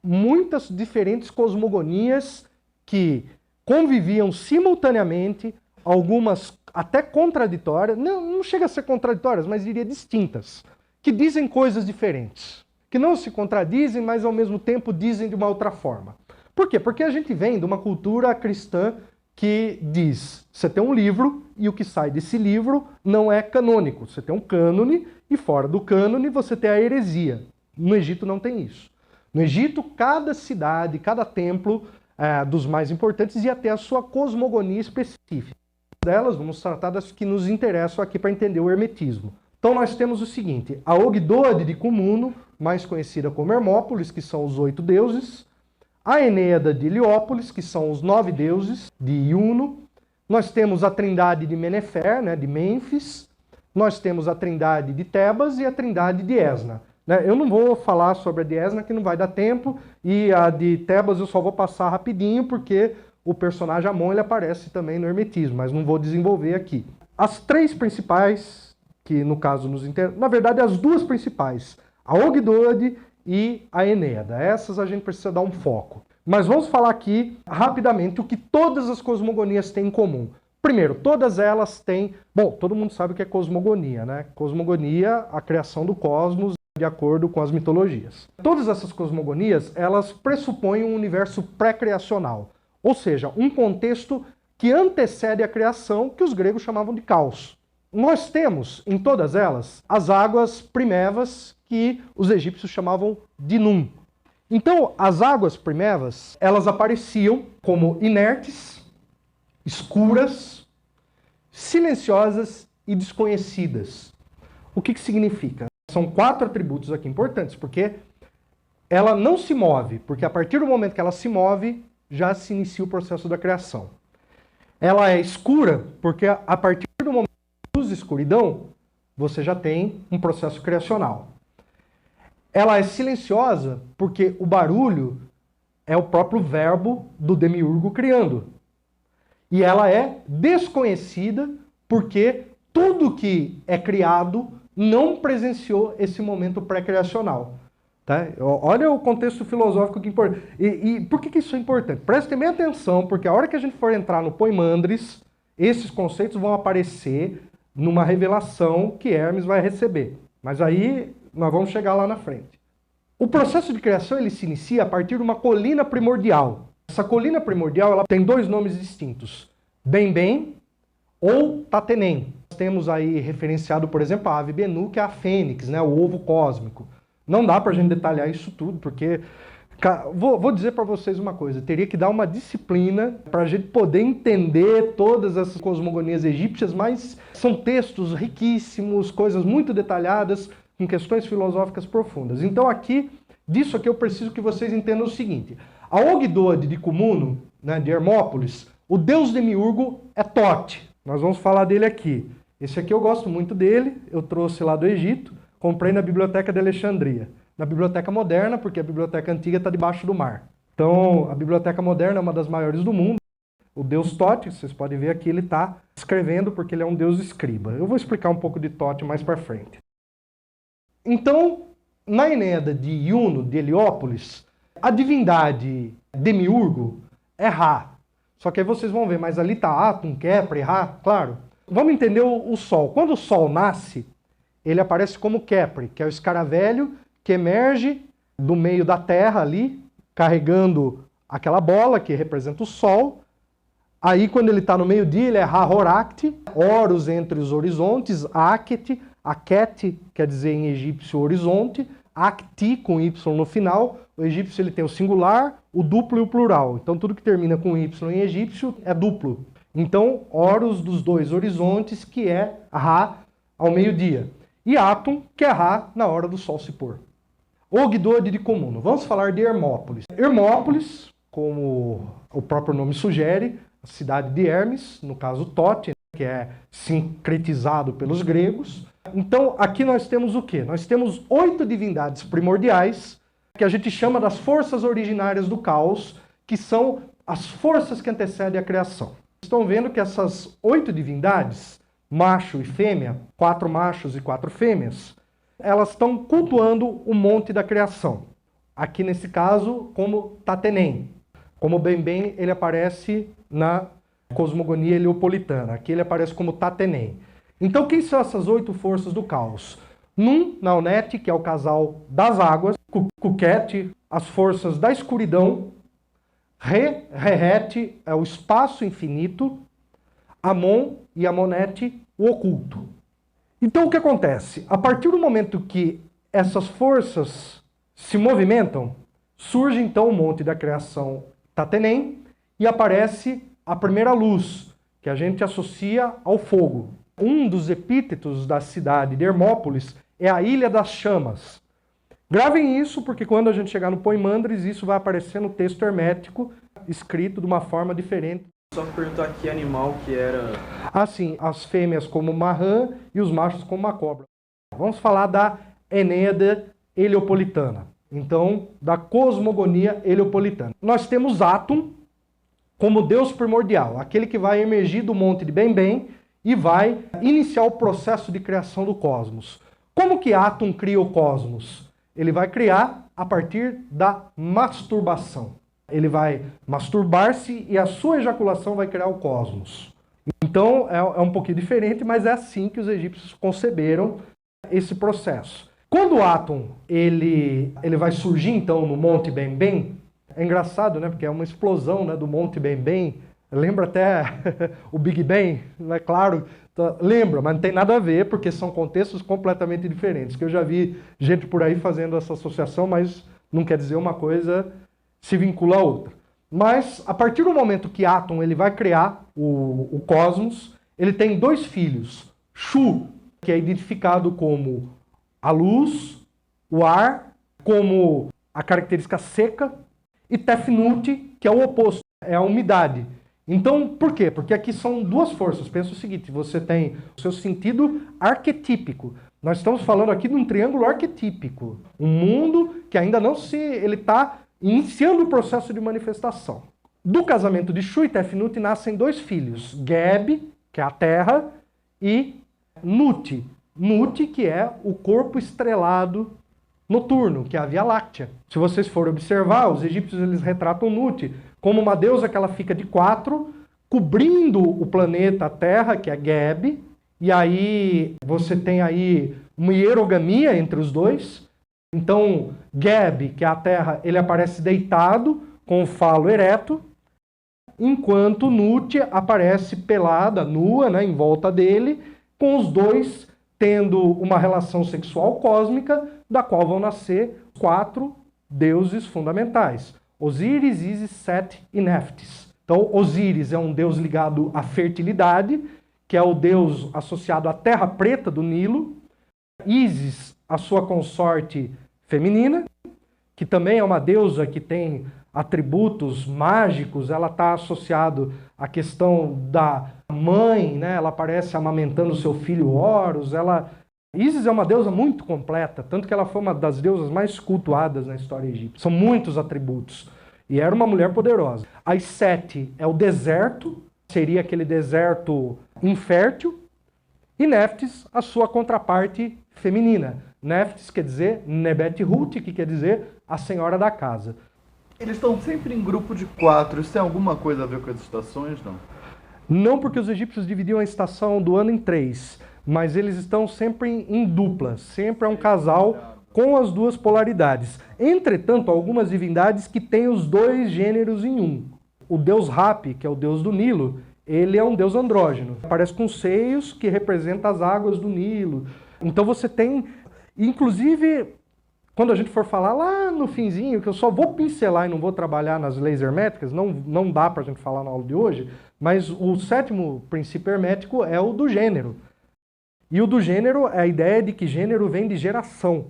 muitas diferentes cosmogonias que conviviam simultaneamente, algumas até contraditórias, não chega a ser contraditórias, mas diria distintas, que dizem coisas diferentes, que não se contradizem, mas ao mesmo tempo dizem de uma outra forma. Por quê? Porque a gente vem de uma cultura cristã que diz, você tem um livro e o que sai desse livro não é canônico. Você tem um cânone e fora do cânone você tem a heresia. No Egito não tem isso. No Egito, cada cidade, cada templo dos mais importantes ia ter a sua cosmogonia específica. Delas, vamos tratar das que nos interessam aqui para entender o hermetismo. Então nós temos o seguinte, a Ogdoade de Cumuno, mais conhecida como Hermópolis, que são os 8 deuses, a Enéada de Heliópolis, que são os 9 deuses de Iuno. Nós temos a trindade de Menefer, né, de Mênfis. Nós temos a trindade de Tebas e a trindade de Esna. Eu não vou falar sobre a de Esna, que não vai dar tempo, e a de Tebas eu só vou passar rapidinho, porque o personagem Amon ele aparece também no hermetismo, mas não vou desenvolver aqui. As 3 principais, que no caso nos interessam, na verdade as 2 principais, a Ogdoade e a Enéada. Essas a gente precisa dar um foco. Mas vamos falar aqui rapidamente o que todas as cosmogonias têm em comum. Primeiro, todas elas têm... Bom, todo mundo sabe o que é cosmogonia, né? Cosmogonia, a criação do cosmos de acordo com as mitologias. Todas essas cosmogonias, elas pressupõem um universo pré-criacional. Ou seja, um contexto que antecede a criação, que os gregos chamavam de caos. Nós temos, em todas elas, as águas primevas, que os egípcios chamavam de Num. Então, as águas primevas, elas apareciam como inertes, escuras, silenciosas e desconhecidas. O que significa? São 4 atributos aqui importantes, porque ela não se move, porque a partir do momento que ela se move, já se inicia o processo da criação. Ela é escura, porque a partir do momento da luz e escuridão, você já tem um processo criacional. Ela é silenciosa porque o barulho é o próprio verbo do demiurgo criando. E ela é desconhecida porque tudo que é criado não presenciou esse momento pré-criacional. Tá? Olha o contexto filosófico que importa. E por que isso é importante? Prestem bem atenção, porque a hora que a gente for entrar no Poimandres, esses conceitos vão aparecer numa revelação que Hermes vai receber. Mas aí nós vamos chegar lá na frente. O processo de criação ele se inicia a partir de uma colina primordial. Essa colina primordial ela tem 2 nomes distintos. Bem ou Tatenem. Nós temos aí referenciado, por exemplo, a ave Bennu, que é a fênix, né, o ovo cósmico. Não dá para a gente detalhar isso tudo, porque... Vou dizer para vocês uma coisa, teria que dar uma disciplina para a gente poder entender todas essas cosmogonias egípcias, mas são textos riquíssimos, coisas muito detalhadas, com questões filosóficas profundas. Então disso aqui eu preciso que vocês entendam o seguinte. A Ogdoade de Cumuno, né, de Hermópolis, o deus demiurgo é Tote. Nós vamos falar dele aqui. Esse aqui eu gosto muito dele, eu trouxe lá do Egito, comprei na Biblioteca de Alexandria. Na biblioteca moderna, porque a biblioteca antiga está debaixo do mar. Então, a biblioteca moderna é uma das maiores do mundo. O deus Tote, vocês podem ver aqui, ele está escrevendo porque ele é um deus escriba. Eu vou explicar um pouco de Tote mais para frente. Então, na Enéada de Iuno, de Heliópolis, a divindade demiurgo é Ra. Só que aí vocês vão ver, mas ali está Atum, Kepri, Ra, claro. Vamos entender o Sol. Quando o Sol nasce, ele aparece como Kepri, que é o escaravelho que emerge do meio da Terra ali, carregando aquela bola que representa o Sol. Aí, quando ele está no meio-dia, ele é Ra-Horakhti, Horus entre os horizontes, Akhet, Akhet quer dizer em egípcio horizonte, Akti com Y no final. O egípcio ele tem o singular, o duplo e o plural. Então tudo que termina com Y em egípcio é duplo. Então, Horus dos dois horizontes, que é Ra ao meio-dia. E Atum, que é Ra na hora do sol se pôr. Ogdode de Comuno. Vamos falar de Hermópolis. Hermópolis, como o próprio nome sugere, a cidade de Hermes, no caso Tote, que é sincretizado pelos gregos. Então, aqui nós temos o quê? Nós temos 8 divindades primordiais, que a gente chama das forças originárias do caos, que são as forças que antecedem a criação. Estão vendo que essas 8 divindades, macho e fêmea, 4 machos e 4 fêmeas, elas estão cultuando o monte da criação. Aqui nesse caso, como Tatenem. Como Bem ele aparece na cosmogonia heliopolitana. Aqui ele aparece como Tatenem. Então, quem são essas 8 forças do caos? Nun, Naunet, que é o casal das águas. Kuket, as forças da escuridão. Rehet, é o espaço infinito. Amon e Amonet, o oculto. Então, o que acontece? A partir do momento que essas forças se movimentam, surge então o monte da criação Tatenem e aparece a primeira luz, que a gente associa ao fogo. Um dos epítetos da cidade de Hermópolis é a Ilha das Chamas. Gravem isso, porque quando a gente chegar no Poimandres, isso vai aparecer no texto hermético, escrito de uma forma diferente. Só perguntar que animal que era... Assim, as fêmeas como uma rã e os machos como uma cobra. Vamos falar da Enéada heliopolitana. Então, da cosmogonia heliopolitana. Nós temos Atum como deus primordial, aquele que vai emergir do monte de Bem e vai iniciar o processo de criação do cosmos. Como que Atum cria o cosmos? Ele vai criar a partir da masturbação. Ele vai masturbar-se e a sua ejaculação vai criar o cosmos. Então, é um pouquinho diferente, mas é assim que os egípcios conceberam esse processo. Quando o Atum ele vai surgir, então, no Monte Bem, é engraçado, né? Porque é uma explosão, né, do Monte Bem. Lembra até o Big Bang, não é claro? Lembra, mas não tem nada a ver, porque são contextos completamente diferentes. Que eu já vi gente por aí fazendo essa associação, mas não quer dizer uma coisa se vincula a outra. Mas, a partir do momento que Atum ele vai criar o cosmos, ele tem 2 filhos. Shu, que é identificado como a luz, o ar, como a característica seca, e Tefnut, que é o oposto, é a umidade. Então, por quê? Porque aqui são 2 forças. Pensa o seguinte, você tem o seu sentido arquetípico. Nós estamos falando aqui de um triângulo arquetípico. Um mundo que ainda não ele está iniciando o processo de manifestação. Do casamento de Shu e Tefnut nascem 2 filhos, Geb, que é a terra, e Nut. Nut, que é o corpo estrelado noturno, que é a Via Láctea. Se vocês forem observar, os egípcios eles retratam Nut como uma deusa que ela fica de 4, cobrindo o planeta a Terra, que é Geb, e aí você tem aí uma hierogamia entre os 2. Então, Geb, que é a Terra, ele aparece deitado, com o falo ereto, enquanto Nut aparece pelada, nua, né, em volta dele, com os 2 tendo uma relação sexual cósmica, da qual vão nascer 4 deuses fundamentais. Osíris, Ísis, Set e Neftis. Então, Osíris é um deus ligado à fertilidade, que é o deus associado à terra preta do Nilo. Ísis, a sua consorte feminina, que também é uma deusa que tem atributos mágicos, ela está associada à questão da mãe, né? Ela aparece amamentando seu filho Horus. Ísis é uma deusa muito completa, tanto que ela foi uma das deusas mais cultuadas na história egípcia. São muitos atributos. E era uma mulher poderosa. A Sete é o deserto, seria aquele deserto infértil. E Neftis, a sua contraparte feminina. Neftis quer dizer Nebet Hut, que quer dizer a senhora da casa. Eles estão sempre em grupo de 4. Isso tem alguma coisa a ver com as estações, não? Não, porque os egípcios dividiam a estação do ano em 3, mas eles estão sempre em dupla. Sempre é um casal com as 2 polaridades. Entretanto, algumas divindades que têm os 2 gêneros em um. O deus Hapi, que é o deus do Nilo, ele é um deus andrógeno. Aparece com seios que representam as águas do Nilo. Então você tem, inclusive, quando a gente for falar lá no finzinho, que eu só vou pincelar e não vou trabalhar nas leis herméticas, não dá para a gente falar na aula de hoje, mas o 7º princípio hermético é o do gênero. E o do gênero é a ideia de que gênero vem de geração.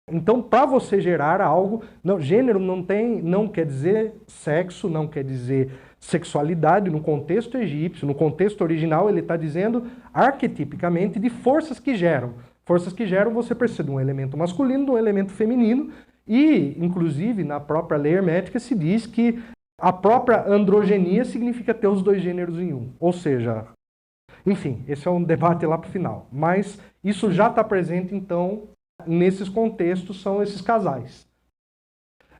Então, para você gerar algo, gênero não quer dizer sexo, não quer dizer sexualidade no contexto egípcio, no contexto original ele está dizendo arquetipicamente de forças que geram. Forças que geram, você precisa de um elemento masculino, de um elemento feminino, e, inclusive, na própria lei hermética se diz que a própria androgenia significa ter os dois gêneros em um. Ou seja, enfim, esse é um debate lá para o final. Mas isso já está presente, então, nesses contextos, são esses casais.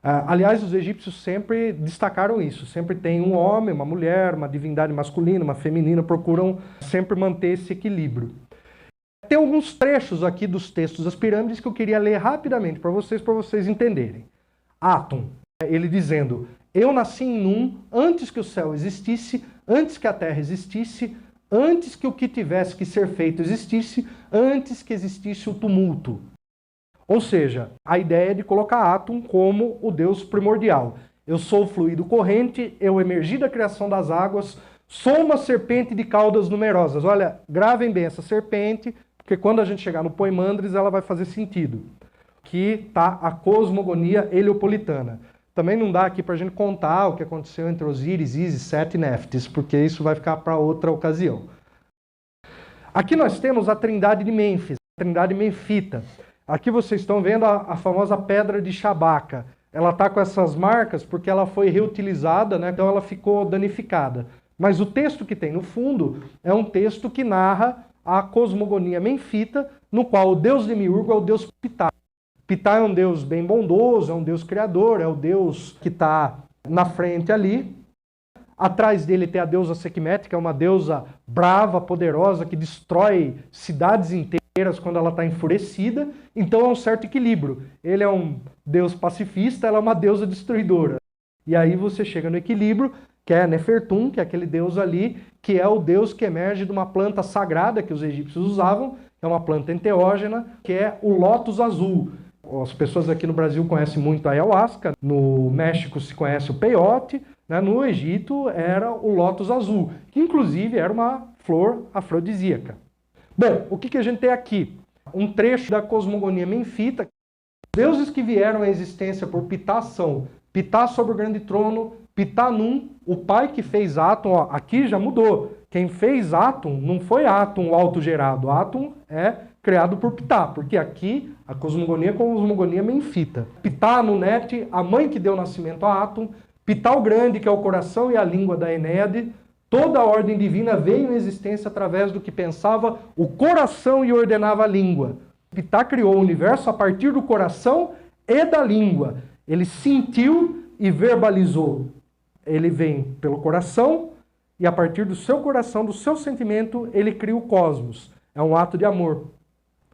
Aliás, os egípcios sempre destacaram isso. Sempre tem um homem, uma mulher, uma divindade masculina, uma feminina, procuram sempre manter esse equilíbrio. Tem alguns trechos aqui dos textos das pirâmides que eu queria ler rapidamente para vocês entenderem. Atum, ele dizendo, eu nasci em Num antes que o céu existisse, antes que a terra existisse, antes que o que tivesse que ser feito existisse, antes que existisse o tumulto. Ou seja, a ideia de colocar Atum como o Deus primordial. Eu sou o fluido corrente, eu emergi da criação das águas, sou uma serpente de caudas numerosas. Olha, gravem bem essa serpente, porque quando a gente chegar no Poimandres ela vai fazer sentido. Que está a cosmogonia heliopolitana. Também não dá aqui para a gente contar o que aconteceu entre Osíris, Ísis, Sete e Néftis, porque isso vai ficar para outra ocasião. Aqui nós temos a trindade de Mênfis, a trindade menfita. Aqui vocês estão vendo a famosa pedra de Chabaca. Ela está com essas marcas porque ela foi reutilizada, né? Então ela ficou danificada. Mas o texto que tem no fundo é um texto que narra a cosmogonia menfita, no qual o deus demiurgo é o deus Ptah. Ptah é um deus bem bondoso, é um deus criador, é o deus que está na frente ali. Atrás dele tem a deusa Sekhmet, que é uma deusa brava, poderosa, que destrói cidades inteiras quando ela está enfurecida. Então é um certo equilíbrio. Ele é um deus pacifista, ela é uma deusa destruidora. E aí você chega no equilíbrio, que é Nefertum, que é aquele deus ali, que é o deus que emerge de uma planta sagrada que os egípcios usavam, que é uma planta enteógena, que é o lótus azul. As pessoas aqui no Brasil conhecem muito a ayahuasca, no México se conhece o peyote, né? No Egito era o lótus azul, que inclusive era uma flor afrodisíaca. Bom, o que a gente tem aqui? Um trecho da cosmogonia menfita. Deuses que vieram à existência por Ptah são Ptah sobre o grande trono, Ptah Num, o pai que fez Atum. Ó, aqui já mudou. Quem fez Atum não foi Atum autogerado. Atum é criado por Ptah, porque aqui a cosmogonia é a cosmogonia menfita. Ptah Nunet, a mãe que deu nascimento a Atum, Ptah o grande, que é o coração e a língua da Enéade. Toda a ordem divina veio em existência através do que pensava o coração e ordenava a língua. Ptah criou o universo a partir do coração e da língua. Ele sentiu e verbalizou. Ele vem pelo coração e a partir do seu coração, do seu sentimento, ele cria o cosmos. É um ato de amor.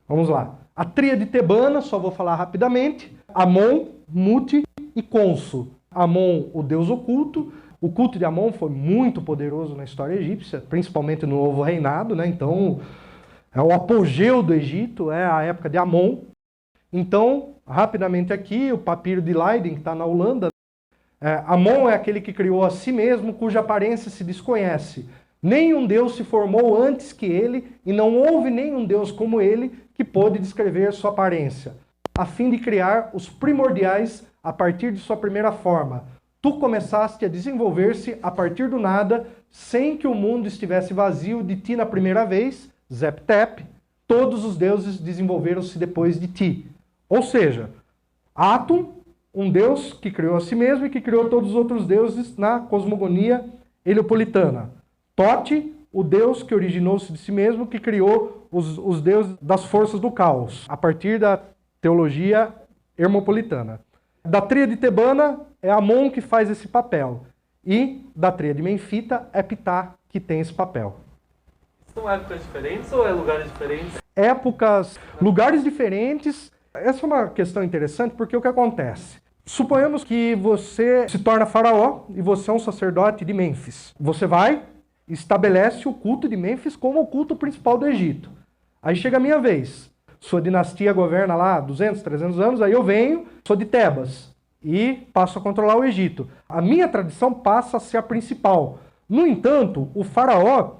Vamos lá. A tríade tebana, só vou falar rapidamente. Amon, Mut e Khonsu. Amon, o deus oculto. O culto de Amon foi muito poderoso na história egípcia, principalmente no Novo Reinado, né? Então, é o apogeu do Egito, é a época de Amon. Então, rapidamente aqui, o papiro de Leiden, que está na Holanda. Amon é aquele que criou a si mesmo, cuja aparência se desconhece. Nenhum deus se formou antes que ele, e não houve nenhum deus como ele que pôde descrever sua aparência, a fim de criar os primordiais a partir de sua primeira forma. Tu começaste a desenvolver-se a partir do nada, sem que o mundo estivesse vazio de ti na primeira vez, Zep-Tep, todos os deuses desenvolveram-se depois de ti. Ou seja, Atum, um deus que criou a si mesmo e que criou todos os outros deuses na cosmogonia heliopolitana. Tote, o deus que originou-se de si mesmo, que criou os deuses das forças do caos, a partir da teologia hermopolitana. Da tríade tebana, é Amon que faz esse papel. E da tríade menfita, é Ptah que tem esse papel. São épocas diferentes ou é lugares diferentes? Épocas, lugares diferentes. Essa é uma questão interessante, porque o que acontece? Suponhamos que você se torna faraó e você é um sacerdote de Mênfis. Você vai, estabelece o culto de Mênfis como o culto principal do Egito. Aí chega a minha vez. sua dinastia governa lá 200, 300 anos, aí eu venho, sou de Tebas e passo a controlar o Egito. A minha tradição passa a ser a principal. No entanto, o faraó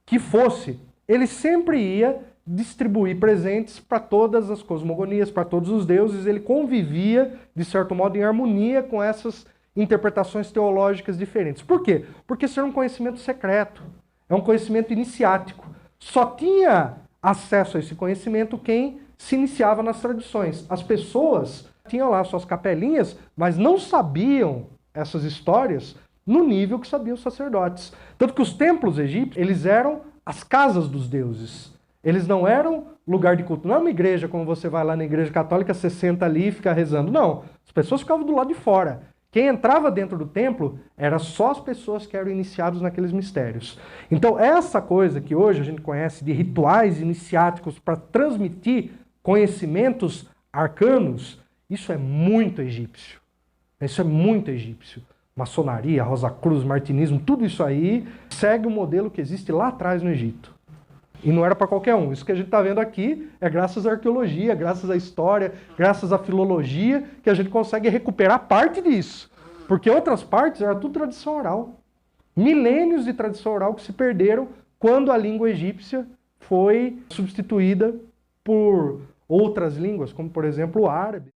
que fosse, ele sempre ia distribuir presentes para todas as cosmogonias, para todos os deuses, ele convivia, de certo modo, em harmonia com essas interpretações teológicas diferentes. Por quê? Porque isso era um conhecimento secreto, é um conhecimento iniciático. Só tinha acesso a esse conhecimento quem se iniciava nas tradições. As pessoas tinham lá suas capelinhas, mas não sabiam essas histórias no nível que sabiam os sacerdotes. Tanto que os templos egípcios, eles eram as casas dos deuses. Eles não eram lugar de culto. Não é uma igreja como você vai lá na igreja católica, você senta ali e fica rezando. Não, as pessoas ficavam do lado de fora. Quem entrava dentro do templo era só as pessoas que eram iniciados naqueles mistérios. Então essa coisa que hoje a gente conhece de rituais iniciáticos para transmitir conhecimentos arcanos, isso é muito egípcio. Isso é muito egípcio. Maçonaria, Rosa Cruz, martinismo, tudo isso aí segue o modelo que existe lá atrás no Egito. E não era para qualquer um. Isso que a gente está vendo aqui é graças à arqueologia, graças à história, graças à filologia, que a gente consegue recuperar parte disso. Porque outras partes era tudo tradição oral. Milênios de tradição oral que se perderam quando a língua egípcia foi substituída por outras línguas, como por exemplo o árabe.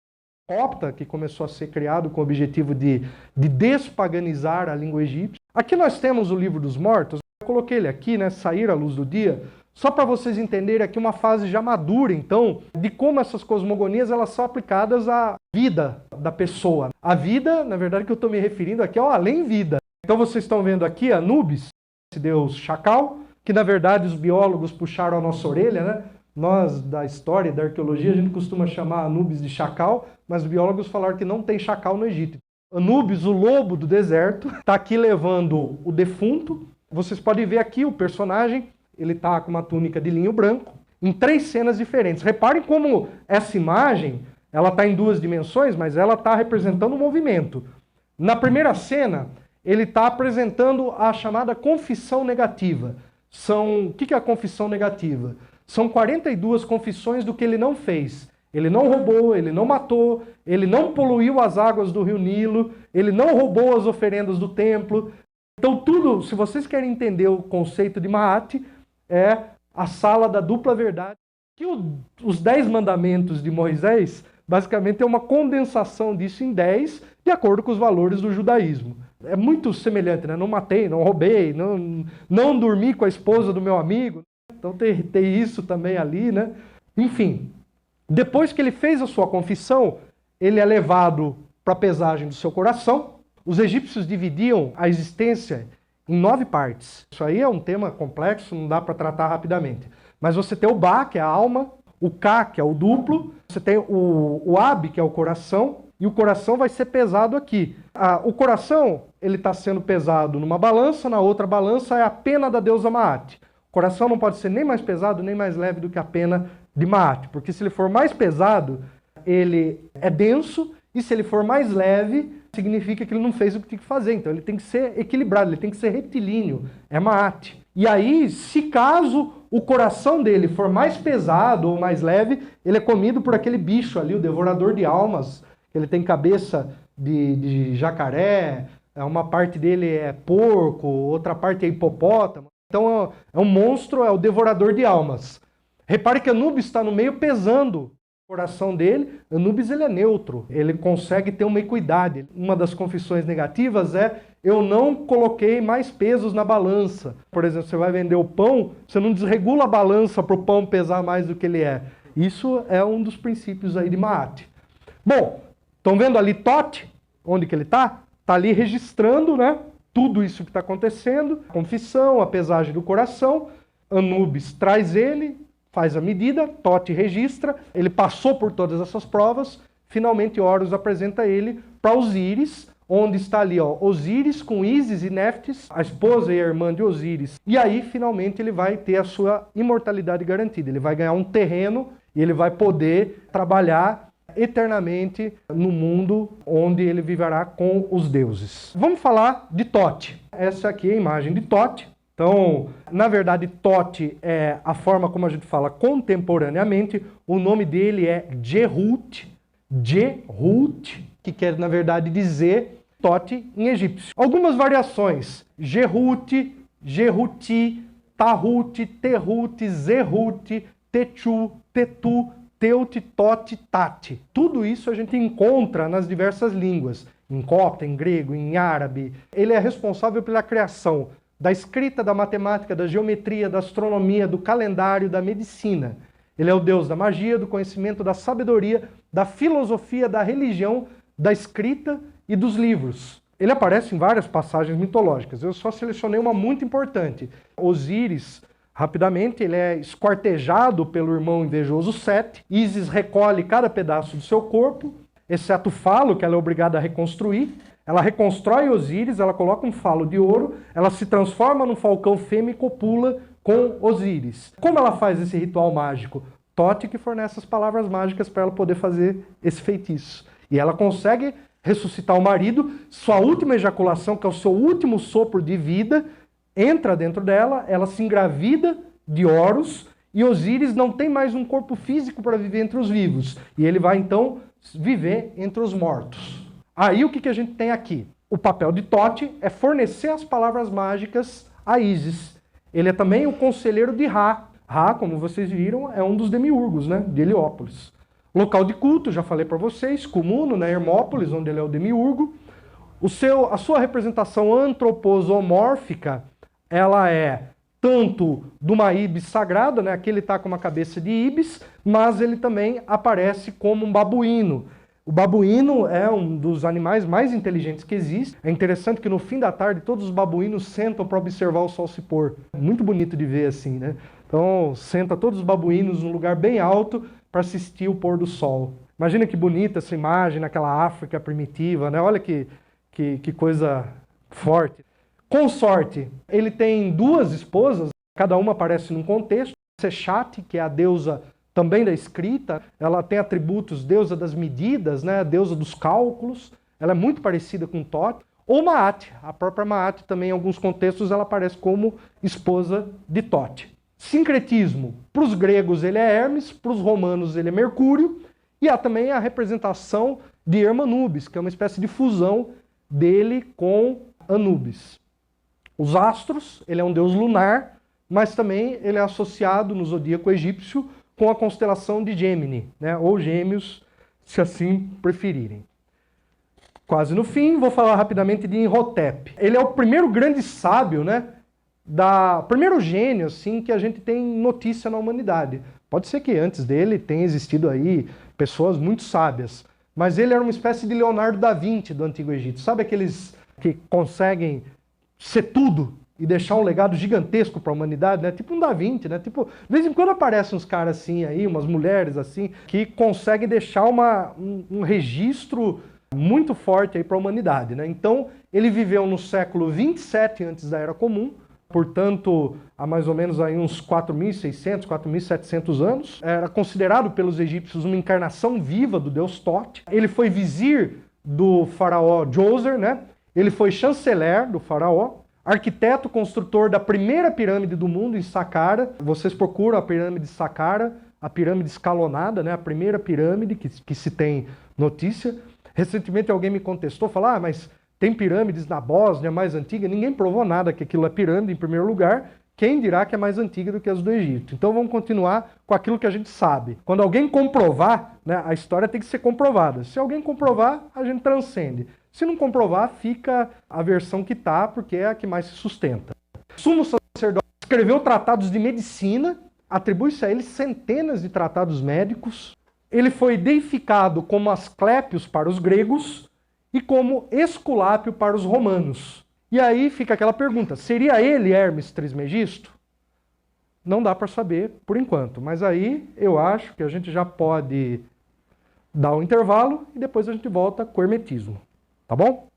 Copta, que começou a ser criado com o objetivo de despaganizar a língua egípcia. Aqui nós temos o Livro dos Mortos. Eu coloquei ele aqui, né, Sair à Luz do Dia, só para vocês entenderem aqui uma fase já madura, então, de como essas cosmogonias elas são aplicadas à vida da pessoa. A vida, na verdade, que eu estou me referindo aqui é o além-vida. Então vocês estão vendo aqui Anubis, esse deus chacal, que na verdade os biólogos puxaram a nossa orelha, né? Nós, da história, da arqueologia, a gente costuma chamar Anubis de chacal, mas os biólogos falaram que não tem chacal no Egito. Anubis, o lobo do deserto, está aqui levando o defunto. Vocês podem ver aqui o personagem, ele está com uma túnica de linho branco, em 3 cenas diferentes. Reparem como essa imagem, ela está em 2 dimensões, mas ela está representando um movimento. Na primeira cena, ele está apresentando a chamada confissão negativa. O que é a confissão negativa? São 42 confissões do que ele não fez. Ele não roubou, ele não matou, ele não poluiu as águas do rio Nilo, ele não roubou as oferendas do templo. Então tudo, se vocês querem entender o conceito de Maat, é a sala da dupla verdade. Que os 10 mandamentos de Moisés, basicamente é uma condensação disso em 10, de acordo com os valores do judaísmo. É muito semelhante, né? Não matei, não roubei, não dormi com a esposa do meu amigo. Então tem isso também ali, né? Enfim, depois que ele fez a sua confissão, ele é levado para a pesagem do seu coração. Os egípcios dividiam a existência em 9 partes. Isso aí é um tema complexo, não dá para tratar rapidamente. Mas você tem o Ba, que é a alma, o Ka, que é o duplo, você tem o Ab, que é o coração, e o coração vai ser pesado aqui. O coração, ele está sendo pesado numa balança, na outra balança é a pena da deusa Maat. O coração não pode ser nem mais pesado, nem mais leve do que a pena de Maat, porque se ele for mais pesado, ele é denso, e se ele for mais leve, significa que ele não fez o que tinha que fazer. Então ele tem que ser equilibrado, ele tem que ser retilíneo, é Maat. E aí, se caso o coração dele for mais pesado ou mais leve, ele é comido por aquele bicho ali, o devorador de almas. Ele tem cabeça de jacaré, uma parte dele é porco, outra parte é hipopótamo. Então é um monstro, é o devorador de almas. Repare que Anubis está no meio pesando o coração dele. Anubis ele é neutro, ele consegue ter uma equidade. Uma das confissões negativas é: eu não coloquei mais pesos na balança. Por exemplo, você vai vender o pão, você não desregula a balança para o pão pesar mais do que ele é. Isso é um dos princípios aí de Maat. Bom, estão vendo ali Thoth? Onde que ele está? Está ali registrando, né, tudo isso que está acontecendo. A confissão, a pesagem do coração. Anubis traz ele, faz a medida, Thoth registra. Ele passou por todas essas provas. Finalmente Horus apresenta ele para Osíris, onde está ali, ó, Osíris com Ísis e Néftis, a esposa e a irmã de Osíris. E aí, finalmente, ele vai ter a sua imortalidade garantida. Ele vai ganhar um terreno e ele vai poder trabalhar eternamente no mundo onde ele viverá com os deuses. Vamos falar de Thoth. Essa aqui é a imagem de Thoth. Então, na verdade, Tote é a forma como a gente fala contemporaneamente. O nome dele é Jehut, que quer, na verdade, dizer Tote em egípcio. Algumas variações: Jehut, Jehuti, Tahut, Terut, Zerut, Techu, Tetu, Teut, Tote, Tate. Tudo isso a gente encontra nas diversas línguas, em copta, em grego, em árabe. Ele é responsável pela criação da escrita, da matemática, da geometria, da astronomia, do calendário, da medicina. Ele é o deus da magia, do conhecimento, da sabedoria, da filosofia, da religião, da escrita e dos livros. Ele aparece em várias passagens mitológicas. Eu só selecionei uma muito importante. Osíris, rapidamente, ele é esquartejado pelo irmão invejoso Sete. Ísis recolhe cada pedaço do seu corpo, exceto o falo, que ela é obrigada a reconstruir. Ela reconstrói Osíris, ela coloca um falo de ouro, ela se transforma num falcão fêmea e copula com Osíris. Como ela faz esse ritual mágico? Tote que fornece as palavras mágicas para ela poder fazer esse feitiço. E ela consegue ressuscitar o marido, sua última ejaculação, que é o seu último sopro de vida, entra dentro dela, ela se engravida de Horus, e Osíris não tem mais um corpo físico para viver entre os vivos. E ele vai, então, viver entre os mortos. Aí o que a gente tem aqui? O papel de Tote é fornecer as palavras mágicas a Ísis. Ele é também o conselheiro de Ra. Ra, como vocês viram, é um dos demiurgos, né, de Heliópolis. Local de culto, já falei para vocês, Cumuno, né, Hermópolis, onde ele é o demiurgo. A sua representação antroposomórfica, ela é tanto de uma íbis sagrada, né, aqui ele está com uma cabeça de íbis, mas ele também aparece como um babuíno. O babuíno é um dos animais mais inteligentes que existe. É interessante que no fim da tarde todos os babuínos sentam para observar o sol se pôr. Muito bonito de ver assim, né? Então senta todos os babuínos num lugar bem alto para assistir o pôr do sol. Imagina que bonita essa imagem naquela África primitiva, né? Olha que coisa forte. Consorte, ele tem 2 esposas, cada uma aparece num contexto. Sechate, que é a deusa também da escrita, ela tem atributos deusa das medidas, né, deusa dos cálculos, ela é muito parecida com Tote. Ou Maat, a própria Maat também em alguns contextos ela aparece como esposa de Tote. Sincretismo, para os gregos ele é Hermes, para os romanos ele é Mercúrio, e há também a representação de Hermanubis, que é uma espécie de fusão dele com Anubis. Os astros, ele é um deus lunar, mas também ele é associado no zodíaco egípcio com a constelação de Gêmini, né? Ou Gêmeos, se assim preferirem. Quase no fim, vou falar rapidamente de Imhotep. Ele é o primeiro grande sábio, né? Primeiro gênio assim, que a gente tem notícia na humanidade. Pode ser que antes dele tenha existido aí pessoas muito sábias, mas ele era uma espécie de Leonardo da Vinci do Antigo Egito. Sabe aqueles que conseguem ser tudo e deixar um legado gigantesco para a humanidade, né? Tipo um Da Vinci, né? Tipo, de vez em quando aparecem uns caras assim aí, umas mulheres assim, que conseguem deixar um registro muito forte aí para a humanidade, né? Então, ele viveu no século 27 antes da Era Comum, portanto, há mais ou menos aí uns 4.600, 4.700 anos. Era considerado pelos egípcios uma encarnação viva do deus Tote. Ele foi vizir do faraó Djoser, né? Ele foi chanceler do faraó, arquiteto construtor da primeira pirâmide do mundo em Saqqara. Vocês procuram a pirâmide de Saqqara, a pirâmide escalonada, né? A primeira pirâmide que se tem notícia. Recentemente alguém me contestou, falou, mas tem pirâmides na Bósnia mais antiga. Ninguém provou nada que aquilo é pirâmide em primeiro lugar. Quem dirá que é mais antiga do que as do Egito? Então vamos continuar com aquilo que a gente sabe. Quando alguém comprovar, né, a história tem que ser comprovada. Se alguém comprovar, a gente transcende. Se não comprovar, fica a versão que está, porque é a que mais se sustenta. Sumo sacerdote escreveu tratados de medicina, atribui-se a ele centenas de tratados médicos. Ele foi deificado como Asclépios para os gregos e como Esculápio para os romanos. E aí fica aquela pergunta, seria ele Hermes Trismegisto? Não dá para saber por enquanto, mas aí eu acho que a gente já pode dar um intervalo e depois a gente volta com o hermetismo. Tá bom?